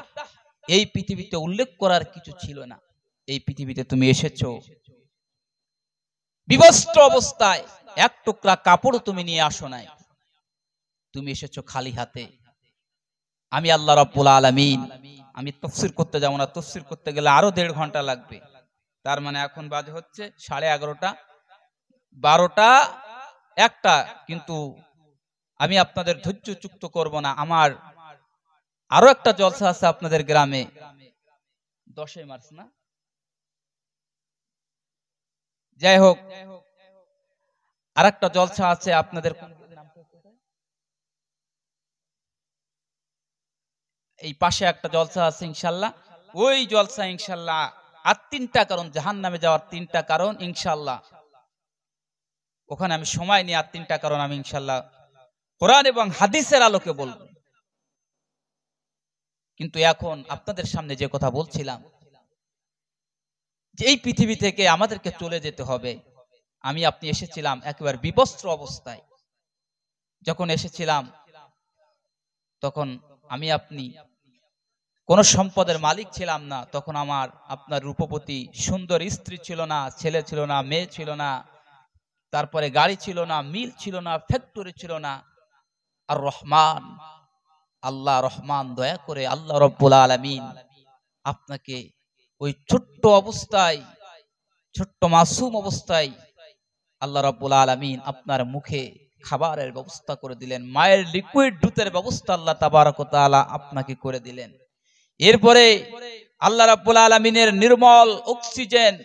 এই পৃথিবীতে উল্লেখ করার কিছু ছিল না। এই পৃথিবীতে তুমি এসেছো বিবস্ত্র অবস্থায়, 1 টুকরা কাপড় তুমি নিয়ে আসো নাই, তুমি এসেছো খালি হাতে। আমি আল্লাহ রাব্বুল আলামিন, আমি তাফসীর করতে যাব না, তাফসীর করতে গেলে আরো 1.5 ঘন্টা লাগবে। তার মানে এখন বাজে হচ্ছে 11:30, 12টা, 1টা, কিন্তু আমি আপনাদের ধৈর্যচ্যুত করব না। আমার আরো একটা জলসা আছে আপনাদের গ্রামে, 10 মার্চ না? যাই হোক, আরেকটা জলসা আছে আপনাদের এই পাশে একটা জলসা আছে ইনশাআল্লাহ। ওই জলসা ইনশাআল্লাহ, আর 3টা কারণ, জাহান্নামে যাওয়ার 3টা কারণ ইনশাআল্লাহ ওখানে আমি সময় নিয়ে আর 3টা কারণ আমি ইনশাআল্লাহ কোরআন এবং হাদিসের আলোকে বলবো। কিন্তু এখন আপনাদের সামনে যে কথা বলছিলাম যে এই পৃথিবী থেকে আমাদেরকে চলে যেতে হবে। আমি আপনি এসেছিলাম একেবারে বিবস্ত্র অবস্থায়। যখন এসেছিলাম তখন আমি আপনি কোন সম্পদের মালিক ছিলাম না। তখন আমার আপনার রূপবতী সুন্দর স্ত্রী ছিল না, ছেলে ছিল না, মেয়ে ছিল না, তারপরে গাড়ি ছিল না, মিল ছিল না, ফ্যাক্টরি ছিল না। আর রহমান, আল্লাহ রহমান দয়া করে আল্লাহ রব্বুল আলামিন আপনাকে ওই ছোট্ট অবস্থায়, ছোট্ট মাসুম অবস্থায় আল্লাহ রব্বুল আলামিন আপনার মুখে খাবারের ব্যবস্থা করে দিলেন, মায়ের লিকুইড দুধের ব্যবস্থা আল্লাহ তাবারক ওয়া তাআলা আপনাকে করে দিলেন। এরপরে আল্লাহ রাব্বুল আলামিনের নির্মল অক্সিজেন,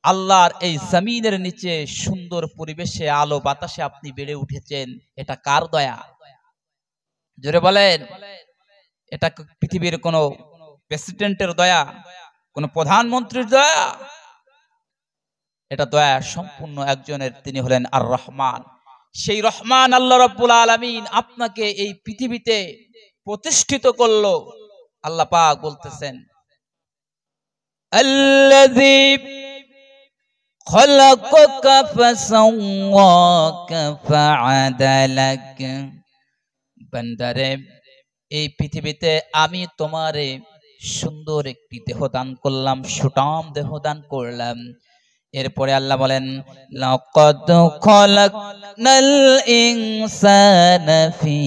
আল্লাহর এই জমিনের নিচে সুন্দর পরিবেশে আলো বাতাসে আপনি বেড়ে উঠেছেন। এটা কার দয়া? জোরে বলেন। এটা পৃথিবীর কোন প্রেসিডেন্টের দয়া, কোন প্রধানমন্ত্রীর দয়া? এটা দয়া সম্পূর্ণ একজনের, তিনি হলেন আর রহমান। সেই রহমান আল্লাহ রাব্বুল আলামিন আপনাকে এই পৃথিবীতে প্রতিষ্ঠিত করলো। আল্লাহ পাক বলতেছেন, আল্লাযী খালাকাকা ফাসাওয়াকা ফাআদালাক। বান্দারে, এই পৃথিবীতে আমি তোমারে সুন্দর একটি দেহ দান করলাম, সুঠাম দেহ দান করলাম। এরপরে আল্লাহ বলেন, লাকাদ খালাকনাল ইনসানা ফি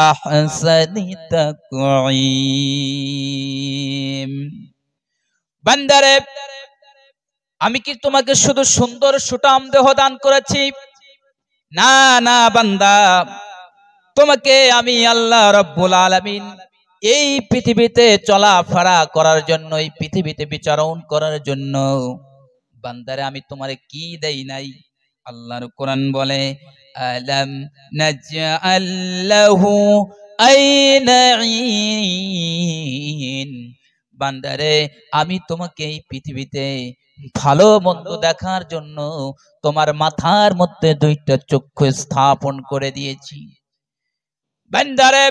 আহসানি তাকওয়িম। বান্দারে, আমি কি তোমাকে শুধু সুন্দর সুঠাম দেহ দান করেছি? না না বান্দা, তোমাকে আমি আল্লাহ রাব্বুল আলামিন এই পৃথিবীতে চলাফেরা করার জন্য, এই পৃথিবীতে বিচরণ করার জন্য বান্দারে আমি তোমারে কি দেই নাই? আল্লাহর কোরআন বলে, আলাম নাজআল লাহু আইনাইন। বান্দারে, আমি তোমাকে এই পৃথিবীতে ভালো মন্দ দেখার জন্য তোমার মাথার মধ্যে 2টা চক্ষু স্থাপন করে দিয়েছি। বান্দারে,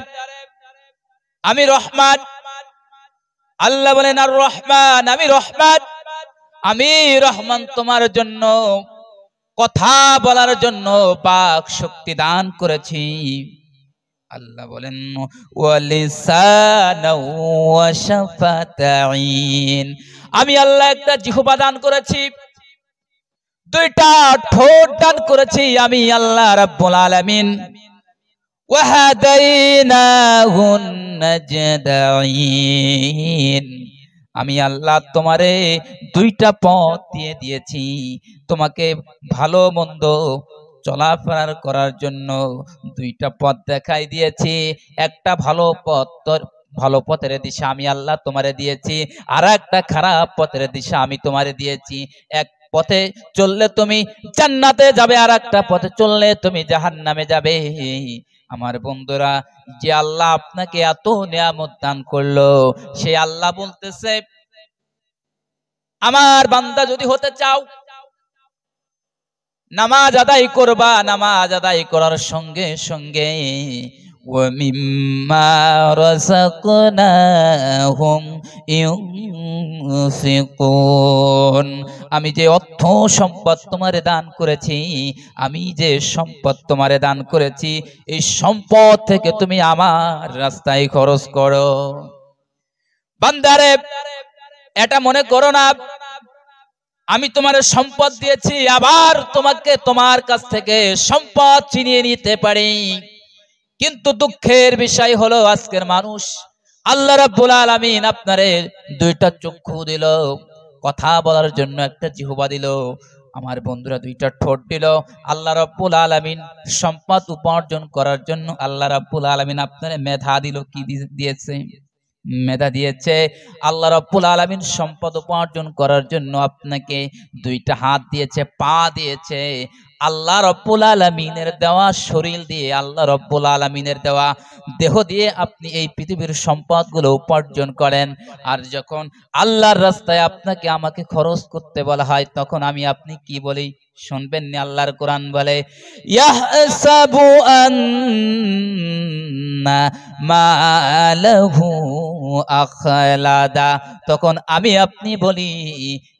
আমি রহমান। আল্লাহ বলেন, আর রহমান, আমি রহমান। আমি রহমান তোমার জন্য কথা বলার জন্য বাক শক্তি দান করেছি। আল্লাহ বলেন, ওয়ালিসানা ওয়া শাফাতাইন। আমি আল্লাহ একটা জিহ্বা দান করেছি, 2টা ঠোঁট দান করেছি। আমি আল্লাহ রাব্বুল আলামিন ওয়াহাদাইনাহুন নাজদাইন। আমি আল্লাহ তোমারে 2টা পথ দিয়ে দিয়েছি, তোমাকে ভালো মন্দ চলাফেরা করার জন্য 2টা পথ দেখাই দিয়েছি। একটা ভালো পথ, ভালো পথের দিশা আমি আল্লাহ তোমারে দিয়েছি, আর একটা খারাপ পথের দিশা আমি তোমারে দিয়েছি। এক পথে চললে তুমি জান্নাতে যাবে, আর একটা পথে চললে তুমি জাহান্নামে যাবে। আমার বন্ধুরা, যে আল্লাহ আপনাকে এত নিয়ামত দান করলো, সে আল্লাহ বলতেছে, আমার বান্দা যদি হতে চাও, নামাজ আদায় করবা। নামাজ আদায় করার সঙ্গে সঙ্গে ওয়া মিম্মা রাযাকনাহুম ইউনফিকুন। আমি যে অর্থ সম্পদ তোমারে দান করেছি, আমি যে সম্পদ তোমারে দান করেছি, এই সম্পদ থেকে তুমি আমার রাস্তায় খরচ করো। বান্দারে, এটা মনে করো না আমি তোমার সম্পদ দিয়েছি আবার তোমাকে তোমার কাছ থেকে সম্পদ ছিনিয়ে নিতে পারি। কিন্তু দুঃখের বিষয় হলো, আজকের মানুষ, আল্লাহ রাব্বুল আলামিন আপনারে 2টা চক্ষু দিল, কথা বলার জন্য একটা জিহ্বা দিল, আমার বন্ধুরা 2টা ঠোঁট দিল। আল্লাহ রাব্বুল আলামিন সম্পদ উপার্জন করার জন্য আল্লাহ রাব্বুল আলামিন আপনারে মেধা দিল। কি দিয়েছে? মেধা দিয়েছে। আল্লাহ রাব্বুল আলামিন সম্পদ উপার্জন করার জন্য আপনাকে 2টা হাত দিয়েছে, পা দিয়েছে। আল্লাহ রাব্বুল আলামিনের দেওয়া শরীর দিয়ে, আল্লাহ রাব্বুল আলামিনের দেওয়া দেহ দিয়ে আপনি এই পৃথিবীর সম্পদগুলো উপার্জন করেন। আর যখন আল্লাহর রাস্তায় আপনাকে আমাকে খরচ করতে বলা হয়, তখন আমি আপনি কি বলি? শুনবেন নি আল্লাহর কোরআন বলে ইয়াহসাবু আন্না মালাহু আখলাদা, তখন আমি আপনি বলি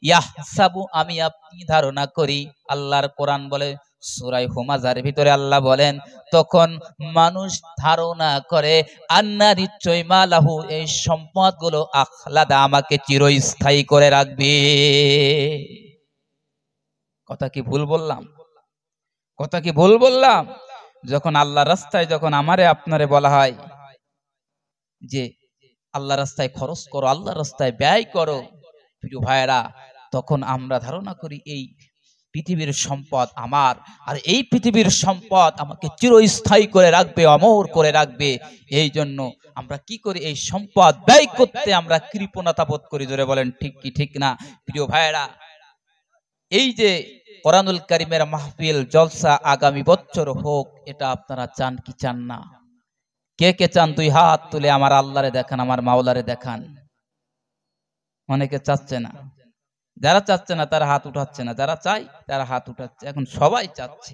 ইয়াহসাবু আমি আপনি ধারণা করি। আল্লাহর কোরআন বলে সূরা হুমাযার ভিতরে আল্লাহ বলেন তখন মানুষ ধারণা করে আন্না নিশ্চয় মালাহু এই সম্পদগুলো আখলাদা আমাকে চিরস্থায়ী করে রাখবে। কথা কি ভুল বললাম? কথা কি ভুল বললাম? যখন আল্লাহর রাস্তায় যখন আমারে আপনারে বলা হয় যে আল্লাহর রাস্তায় খরচ করো, আল্লাহর রাস্তায় ব্যয় করো, প্রিয় ভাইরা, তখন আমরা ধারণা করি এই পৃথিবীর সম্পদ আমার, আর এই পৃথিবীর সম্পদ আমাকে চিরস্থায়ী করে রাখবে, অমর করে রাখবে। এই জন্য আমরা কি করি, এই সম্পদ ব্যয় করতে আমরা কৃপণতা বোধ করি। জোরে বলেন ঠিক কি ঠিক না? প্রিয় ভাইরা, এই যে কোরআনুল কারীমের মাহফিল জলসা আগামী বছর হোক, এটা আপনারা চান কি চান না? কে কে চান? দুই হাত তুলে আমার আল্লাহরে দেখান, আমার মাওলারে দেখান। অনেকে চাচ্ছে না, যারা চাচ্ছে না তারা হাত উঠাচ্ছে না, যারা চাই তারা হাত উঠাচ্ছে। এখন সবাই চাচ্ছে।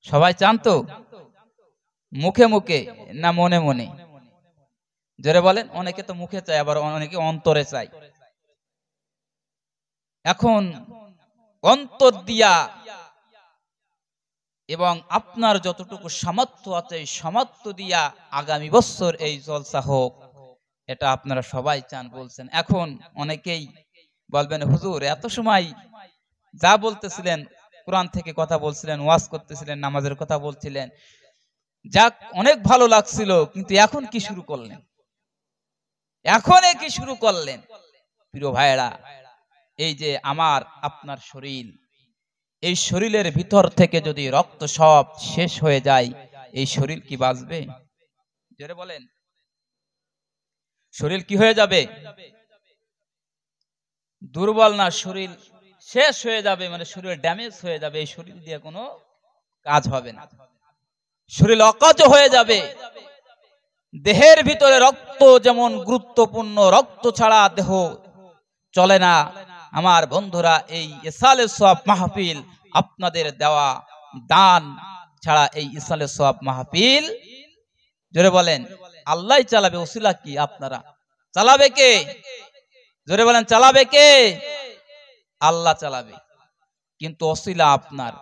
সবাই চান তো? মুখে মুখে না মনে মনে? জোরে বলেন। অনেকে তো মুখে চায়, আবার অনেকে অন্তরে চায়। এখন অন্তর দিয়া এবং আপনার যতটুকু সামর্থ্য আছে এই সামর্থ্য দিয়া আগামী বছর এই জলসা হোক, এটা আপনারা সবাই চান বলছেন। এখন অনেকেই বলবেন হুজুর এত সময় যা বলতেছিলেন, কোরআন থেকে কথা বলছিলেন, ওয়াজ করতেছিলেন, নামাজের কথা বলছিলেন, যাক অনেক ভালো লাগছিল, কিন্তু এখন কি শুরু করলেন? এখন কি শুরু করলেন? প্রিয় ভাইরা, এই যে আমার আপনার শরীর, এই শরীরের ভিতর থেকে যদি রক্ত সব শেষ হয়ে যায়, এই শরীর কি বাঁচবে? জোরে বলেন। শরীর কি হয়ে যাবে? দুর্বল না, শরীর শেষ হয়ে যাবে, মানে শরীর ড্যামেজ হয়ে যাবে। এই শরীর দিয়ে কোনো কাজ হবে না, শরীর অকাজ হয়ে যাবে। দেহের ভিতরে রক্ত যেমন গুরুত্বপূর্ণ, রক্ত ছাড়া দেহ চলে না। আমার বন্ধুরা, এই ইসালে সওয়াব মাহফিল আপনাদের দেওয়া দান ছাড়া এই ইসালে সওয়াব মাহফিল, জোরে বলেন, আল্লাহই চালাবে। ওসিলা কি? আপনারা। চালাবে কে? জোরে বলেন, চালাবে কে? আল্লাহ চালাবে, কিন্তু ওসিলা আপনার।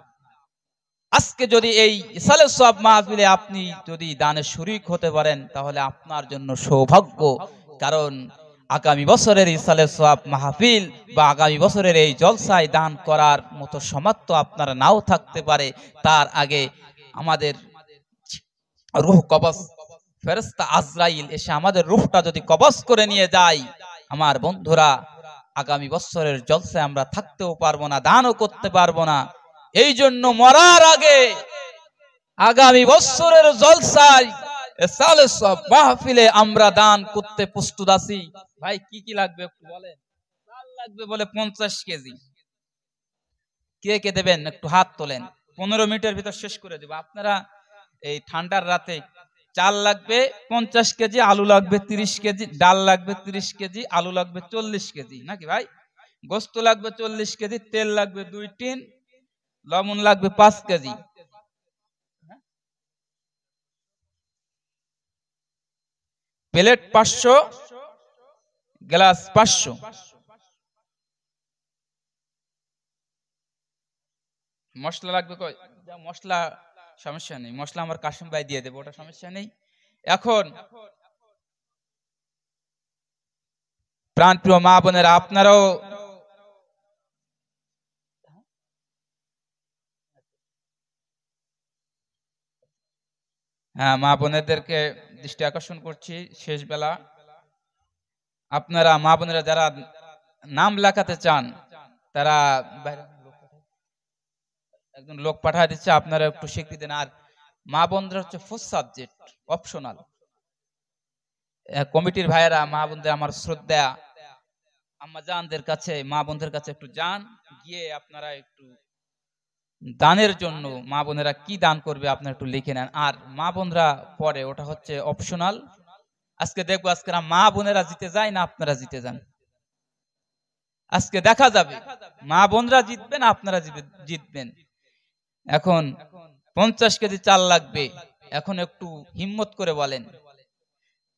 আজকে যদি এই ইসালে সওয়াব মাহফিলে আপনি যদি দানে শরীক হতে পারেন, তাহলে আপনার জন্য সৌভাগ্য। কারণ আগামী বছরের ইসালে সওয়াব মাহফিল বা আগামী বছরের এই জলসায় দান করার মতো সামর্থ্য আপনার নাও থাকতে পারে। তার আগে আমাদের রূহ কবজ ফেরেশতা আজরাইল এসে আমাদের রূহটা যদি কবজ করে নিয়ে যায়, আমার বন্ধুরা, আগামী বছরের জলসায় আমরা থাকতেও পারবো না, দানও করতে পারবো না। এই জন্য মরার আগে আগামী বছরের জলসায় ইসালে সওয়াব মাহফিলে আমরা দান করতে প্রস্তুত আছি। ভাই কি কি লাগবে একটু বলেন? চাল লাগবে বলে 50 কেজি। কে কে দেবেন একটু হাত তোলেন। 15 মিনিটের ভিতর শেষ করে দেব। আপনারা এই ঠান্ডার রাতে চাল লাগবে 50 কেজি, আলু লাগবে 30 কেজি, ডাল লাগবে 30 কেজি, আলু লাগবে 40 কেজি, নাকি ভাই? গোস্ত লাগবে 40 কেজি, তেল লাগবে 2 টিন, লবণ লাগবে 5 কেজি, প্লেট 500, গ্লাস 500। মশলা লাগবে কয়? মশলা সমস্যা নেই, মশলা আমার কাশিম ভাই দিয়ে দেবো, ওটা সমস্যা নেই। এখন প্রাণপ্রিয় মা বোনেরা, আপনারাও হ্যাঁ, মা বোনেদেরকে দৃষ্টি আকর্ষণ করছি, শেষ বেলা আপনারা মা বোনেরা যারা নাম লেখাতে চান, তারা একজন লোক পাঠিয়ে দিচ্ছে, আপনারা একটু স্বীকৃতি দেন। আর মা বোনদের হচ্ছে ফার্স্ট সাবজেক্ট, অপশনাল। কমিটির ভাইয়েরা, মা বোনদের আমার শ্রদ্ধা, আম্মা জানদের কাছে, মা বোনদের কাছে একটু যান, গিয়ে আপনারা একটু দানের জন্য মা বোনেরা কি দান করবে আপনারা একটু লিখে নেন। আর মা বোনরা পরে, ওটা হচ্ছে অপশনাল। আজকে দেখবো আজকে মা বোনেরা জিতে যায় না আপনারা জিতে যান। আজকে দেখা যাবে মা বোনরা জিতবেন, আপনারা জিতবেন। এখন 50 কেজি চাল লাগবে। এখন একটু হিম্মত করে বলেন,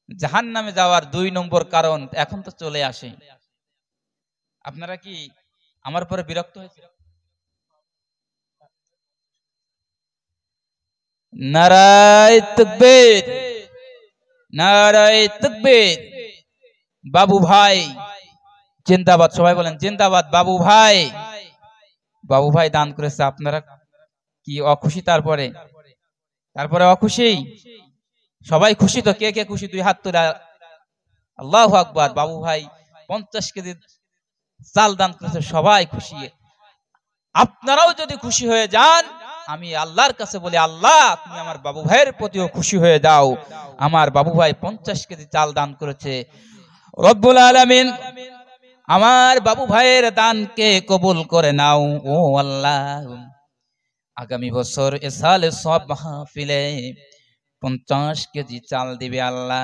জাহান্নামে যাওয়ার 2 নম্বর কারণ এখন তো চলে আসে। আপনারা কি আমার পরে বিরক্ত হয়েছে? নারায়ে তাকবীর, নারায়ে তাকবীর। বাবু ভাই জিন্দাবাদ, সবাই বলেন জিন্দাবাদ। বাবু ভাই, বাবু ভাই দান করেছে। আপনারা কি অখুশি? তারপরে তারপরে অখুশি? সবাই খুশি তো? কে কে খুশি 2 হাত তুলে আল্লাহু আকবার। বাবু ভাই 50 কেজি চাল দান করেছে, সবাই খুশি। আপনারাও যদি খুশি হয়ে যান, আমি আল্লাহর কাছে বলি, আল্লাহ তুমি আমার বাবু ভাইয়ের প্রতিও খুশি হয়ে দাও। আমার বাবু ভাই 50 কেজি চাল দান করেছে। রব্বুল আলামিন আমার বাবু ভাইয়ের দানকে কবুল করে নাও ও আল্লাহ। আগামী বছর এ সালে সব মাহফিলে 50 কেজি চাল দিবে আল্লাহ।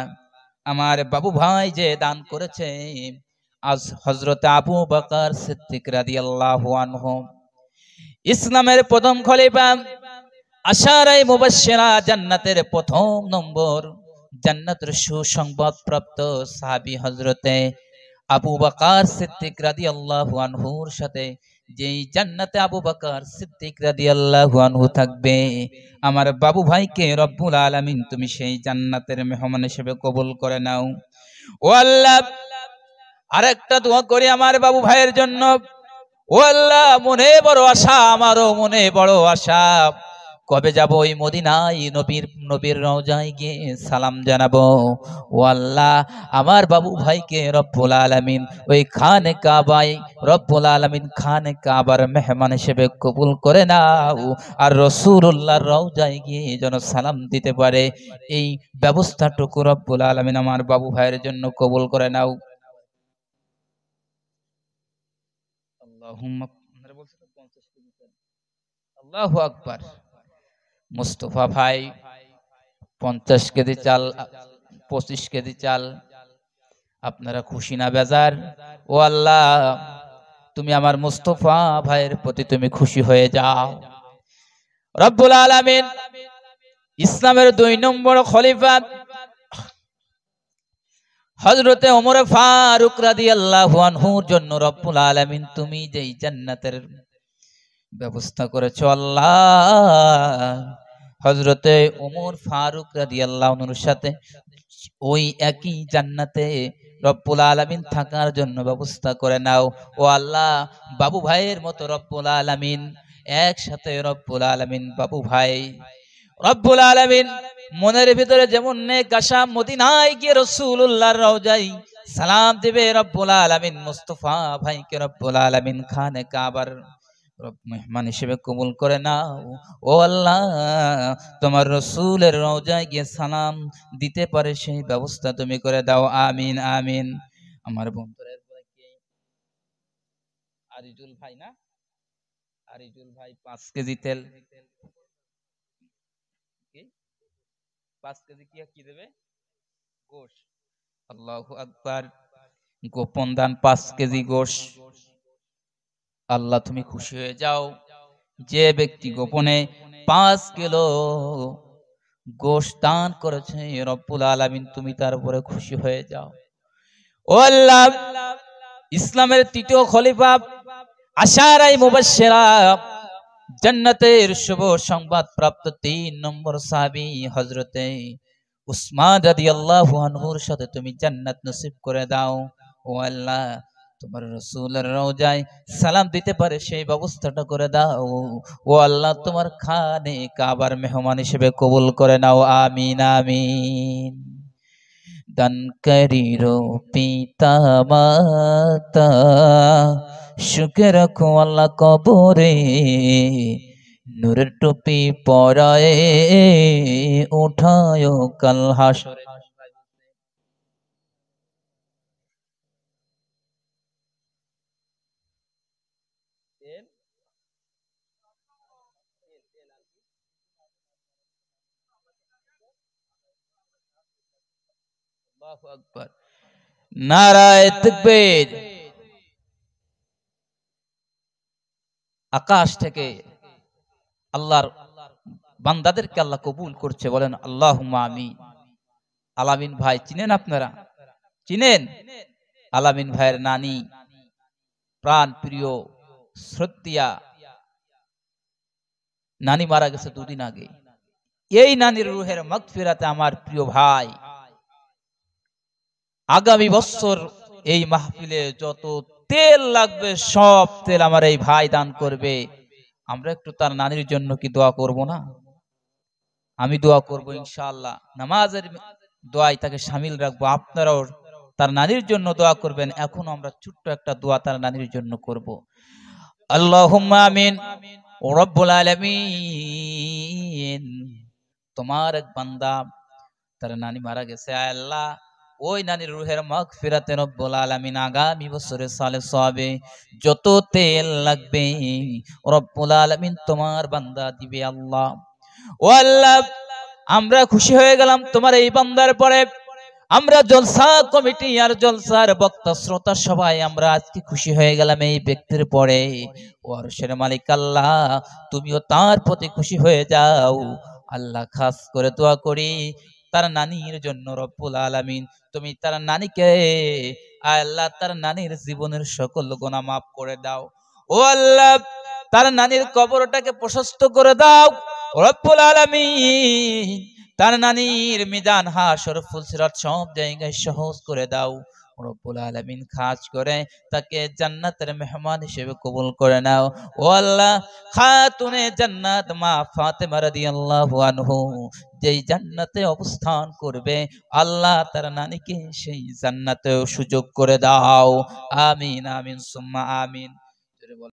আমার বাবু ভাই যে দান করেছে, আজ হযরত আবু বকর সিদ্দিক রাদিয়াল্লাহু আনহু, ইসলামের প্রথম খলিফা, আশারায়ে মুবাশশিরা, জান্নাতের প্রথম নম্বর, জান্নাতের সুসংবাদ প্রাপ্ত সাহাবী হযরতে আবু বকর সিদ্দিক রাদিয়াল্লাহু আনহুর সাথে যেই জান্নাতে আবু বকর সিদ্দিক রাদিয়াল্লাহু আনহু থাকবে, আমার বাবু ভাইকে রব্বুল আলামিন তুমি সেই জান্নাতের মেহমান হিসেবে কবুল করে নাও ও আল্লাহ। আরেকটা দোয়া করি আমার বাবু ভাইয়ের জন্য। ও আল্লাহ, মনে বড় আশা, আমারও মনে বড় আশা, কবে যাব ওই মদিনায়, নবীর রওজায় গিয়ে সালাম জানাবো। ও আল্লাহ, আমার বাবু ভাইকে রব্বুল আলামিন ওই খানে কাবায়, রব্বুল আলামিন খানে কাবার মেহমান হিসেবে কবুল করে নাও। আর রাসূলুল্লাহর রওজায় গিয়ে যেন সালাম দিতে পারে, এই ব্যবস্থাটুকু রব্বুল আলামিন আমার বাবু ভাইয়ের জন্য কবুল করে নাও। আল্লাহুম্মা, আল্লাহু আকবার। মুস্তফা ভাই 50 কেজি চাল, 25 কেজি চাল, আপনারা খুশি না বেজার? ও আল্লাহ, তুমি আমার মুস্তফা ভাইয়ের প্রতি তুমি খুশি হয়ে যাও। রব্বুল আলামিন ইসলামের 2 নম্বর খলিফা হযরতে ওমর ফারুক রাদিয়াল্লাহু আনহুর জন্য রব্বুল আলামিন তুমি যেই জান্নাতের ব্যবস্থা করেছো আল্লাহ, হযরতে ওমর ফারুক রাদিয়াল্লাহু আনহুর সাথে ওই একই জান্নাতে রব্বুল আলামিন থাকার জন্য ব্যবস্থা করে নাও ও আল্লাহ। বাবু ভাইয়ের মতো রব্বুল আলামিন একসাথে, রব্বুল আলামিন বাবু ভাই রব্বুল আলামিন মনের ভিতরে যেমন নেক আশা, মদিনায় গিয়ে রাসূলুল্লাহর রওজায় সালাম দিবে, রব্বুল আলামিন মুস্তাফা ভাইকে রব্বুল আলামিন খানে কাবার মেহমান হিসেবে কবুল করে নাও ও আল্লাহ। তোমার রাসূলের রওজায় গিয়ে সালাম দিতে পারে সেই ব্যবস্থা তুমি করে দাও, আমিন আমিন। আমার বন্ধুরা, আরিজুল ভাই না, আরিজুল ভাই 5 কেজি তেল, 5 কেজি কি দেবে? গোশ। আল্লাহু আকবার। গোপন দান 5 কেজি গোশ। আল্লাহ তুমি খুশি হয়ে যাও। যে ব্যক্তি গোপনে 5 কিলো গোশ দান করেছে, রব্বুল আলামিন তুমি তার উপরে খুশি হয়ে যাও ও আল্লাহ। ইসলামের 3য় খলিফা, আশারায়ে মুবাশশিরা, জান্নাতের শুভ সংবাদ প্রাপ্ত 3 নম্বর সাহাবী হযরতে উসমান রাদিয়াল্লাহু আনহুর সাথে তুমি জান্নাত নসিব করে দাও ও আল্লাহ। তোমার রাসূলের রওজায় সালাম দিতে পারে সেই ব্যবস্থাটা করে দাও ও আল্লাহ। তোমার খানে কাবার মেহমান হিসেবে কবুল করে নাও, আমিন আমিন। দানকারীরও পিতা মাতা সুখে রাখো আল্লাহ কবরে, নূরের টুপি পরায়ে উঠায় কাল হাসরে। আল্লাহু আকবার, নারায়ে তাকবীর। আকাশ থেকে আল্লাহর বান্দাদেরকে আল্লাহ কবুল করছে, বলেন আল্লাহুম্মা আমিন। আলামিন ভাই চিনেন আপনারা? চিনেন? আলামিন ভাইয়ের নানি, প্রাণ প্রিয় শ্রদ্ধা নানি মারা গেছে দুদিন আগে। এই নানির রুহের মাগফিরাতে আমার প্রিয় ভাই আগামী বছর এই মাহফিলে যত তেল লাগবে সব তেল আমার এই ভাই দান করবে। আমরা একটু তার নানির জন্য কি দোয়া করব না? আমি দোয়া করব ইনশাআল্লাহ, নামাজের দোয়ায় তাকে শামিল রাখবো। আপনারাও তার নানির জন্য দোয়া করবেন। এখন আমরা ছোট্ট একটা দোয়া তার নানির জন্য করব। আল্লাহুম্মা আমিন। ও রব্বুল আলামিন, তোমার এক বান্দা তার নানি মারা গেছে, আয় আল্লাহ ওই নানির রুহের মাগফিরাতে রব্বুল আলামিন আগামী বছরে সালে সওয়াবে যত তেল লাগবে রব্বুল আলামিন তোমার বান্দা দিবে আল্লাহ। ও আল্লাহ, আমরা খুশি হয়ে গেলাম তোমার এই বান্দার পরে। আমরা জলসা কমিটি আর জলসার বক্তা শ্রোতা সবাই আমরা আজকে খুশি হয়ে গেলাম এই ব্যক্তির পরে। ও আরশের মালিক আল্লাহ, তুমিও তার প্রতি খুশি হয়ে যাও আল্লাহ। খাস করে দোয়া করি তার নানির জন্য রব্বুল আলামিন, তুমি তার নানিকে আল্লাহ তার নানির জীবনের সকল গুনাহ মাফ করে দাও। ও আল্লাহ, তার নানির কবরটাকে প্রশস্ত করে দাও রব্বুল আলামিন। তার নানির মিজান হাসর ফুলসিরাত সব জায়গায় সহজ করে দাও রব্বুল আলামিন। খাস করে তাকে জান্নাতের মেহমান হিসেবে কবুল করে নাও। ও আল্লাহ, খাতুনে জান্নাত মা ফাতেমা রাদিয়াল্লাহু আনহু যেই জান্নাতে অবস্থান করবে আল্লাহ তার নানিকে সেই জান্নাতেও সুযোগ করে দাও। আমিন আমিন সুম্মা আমিন।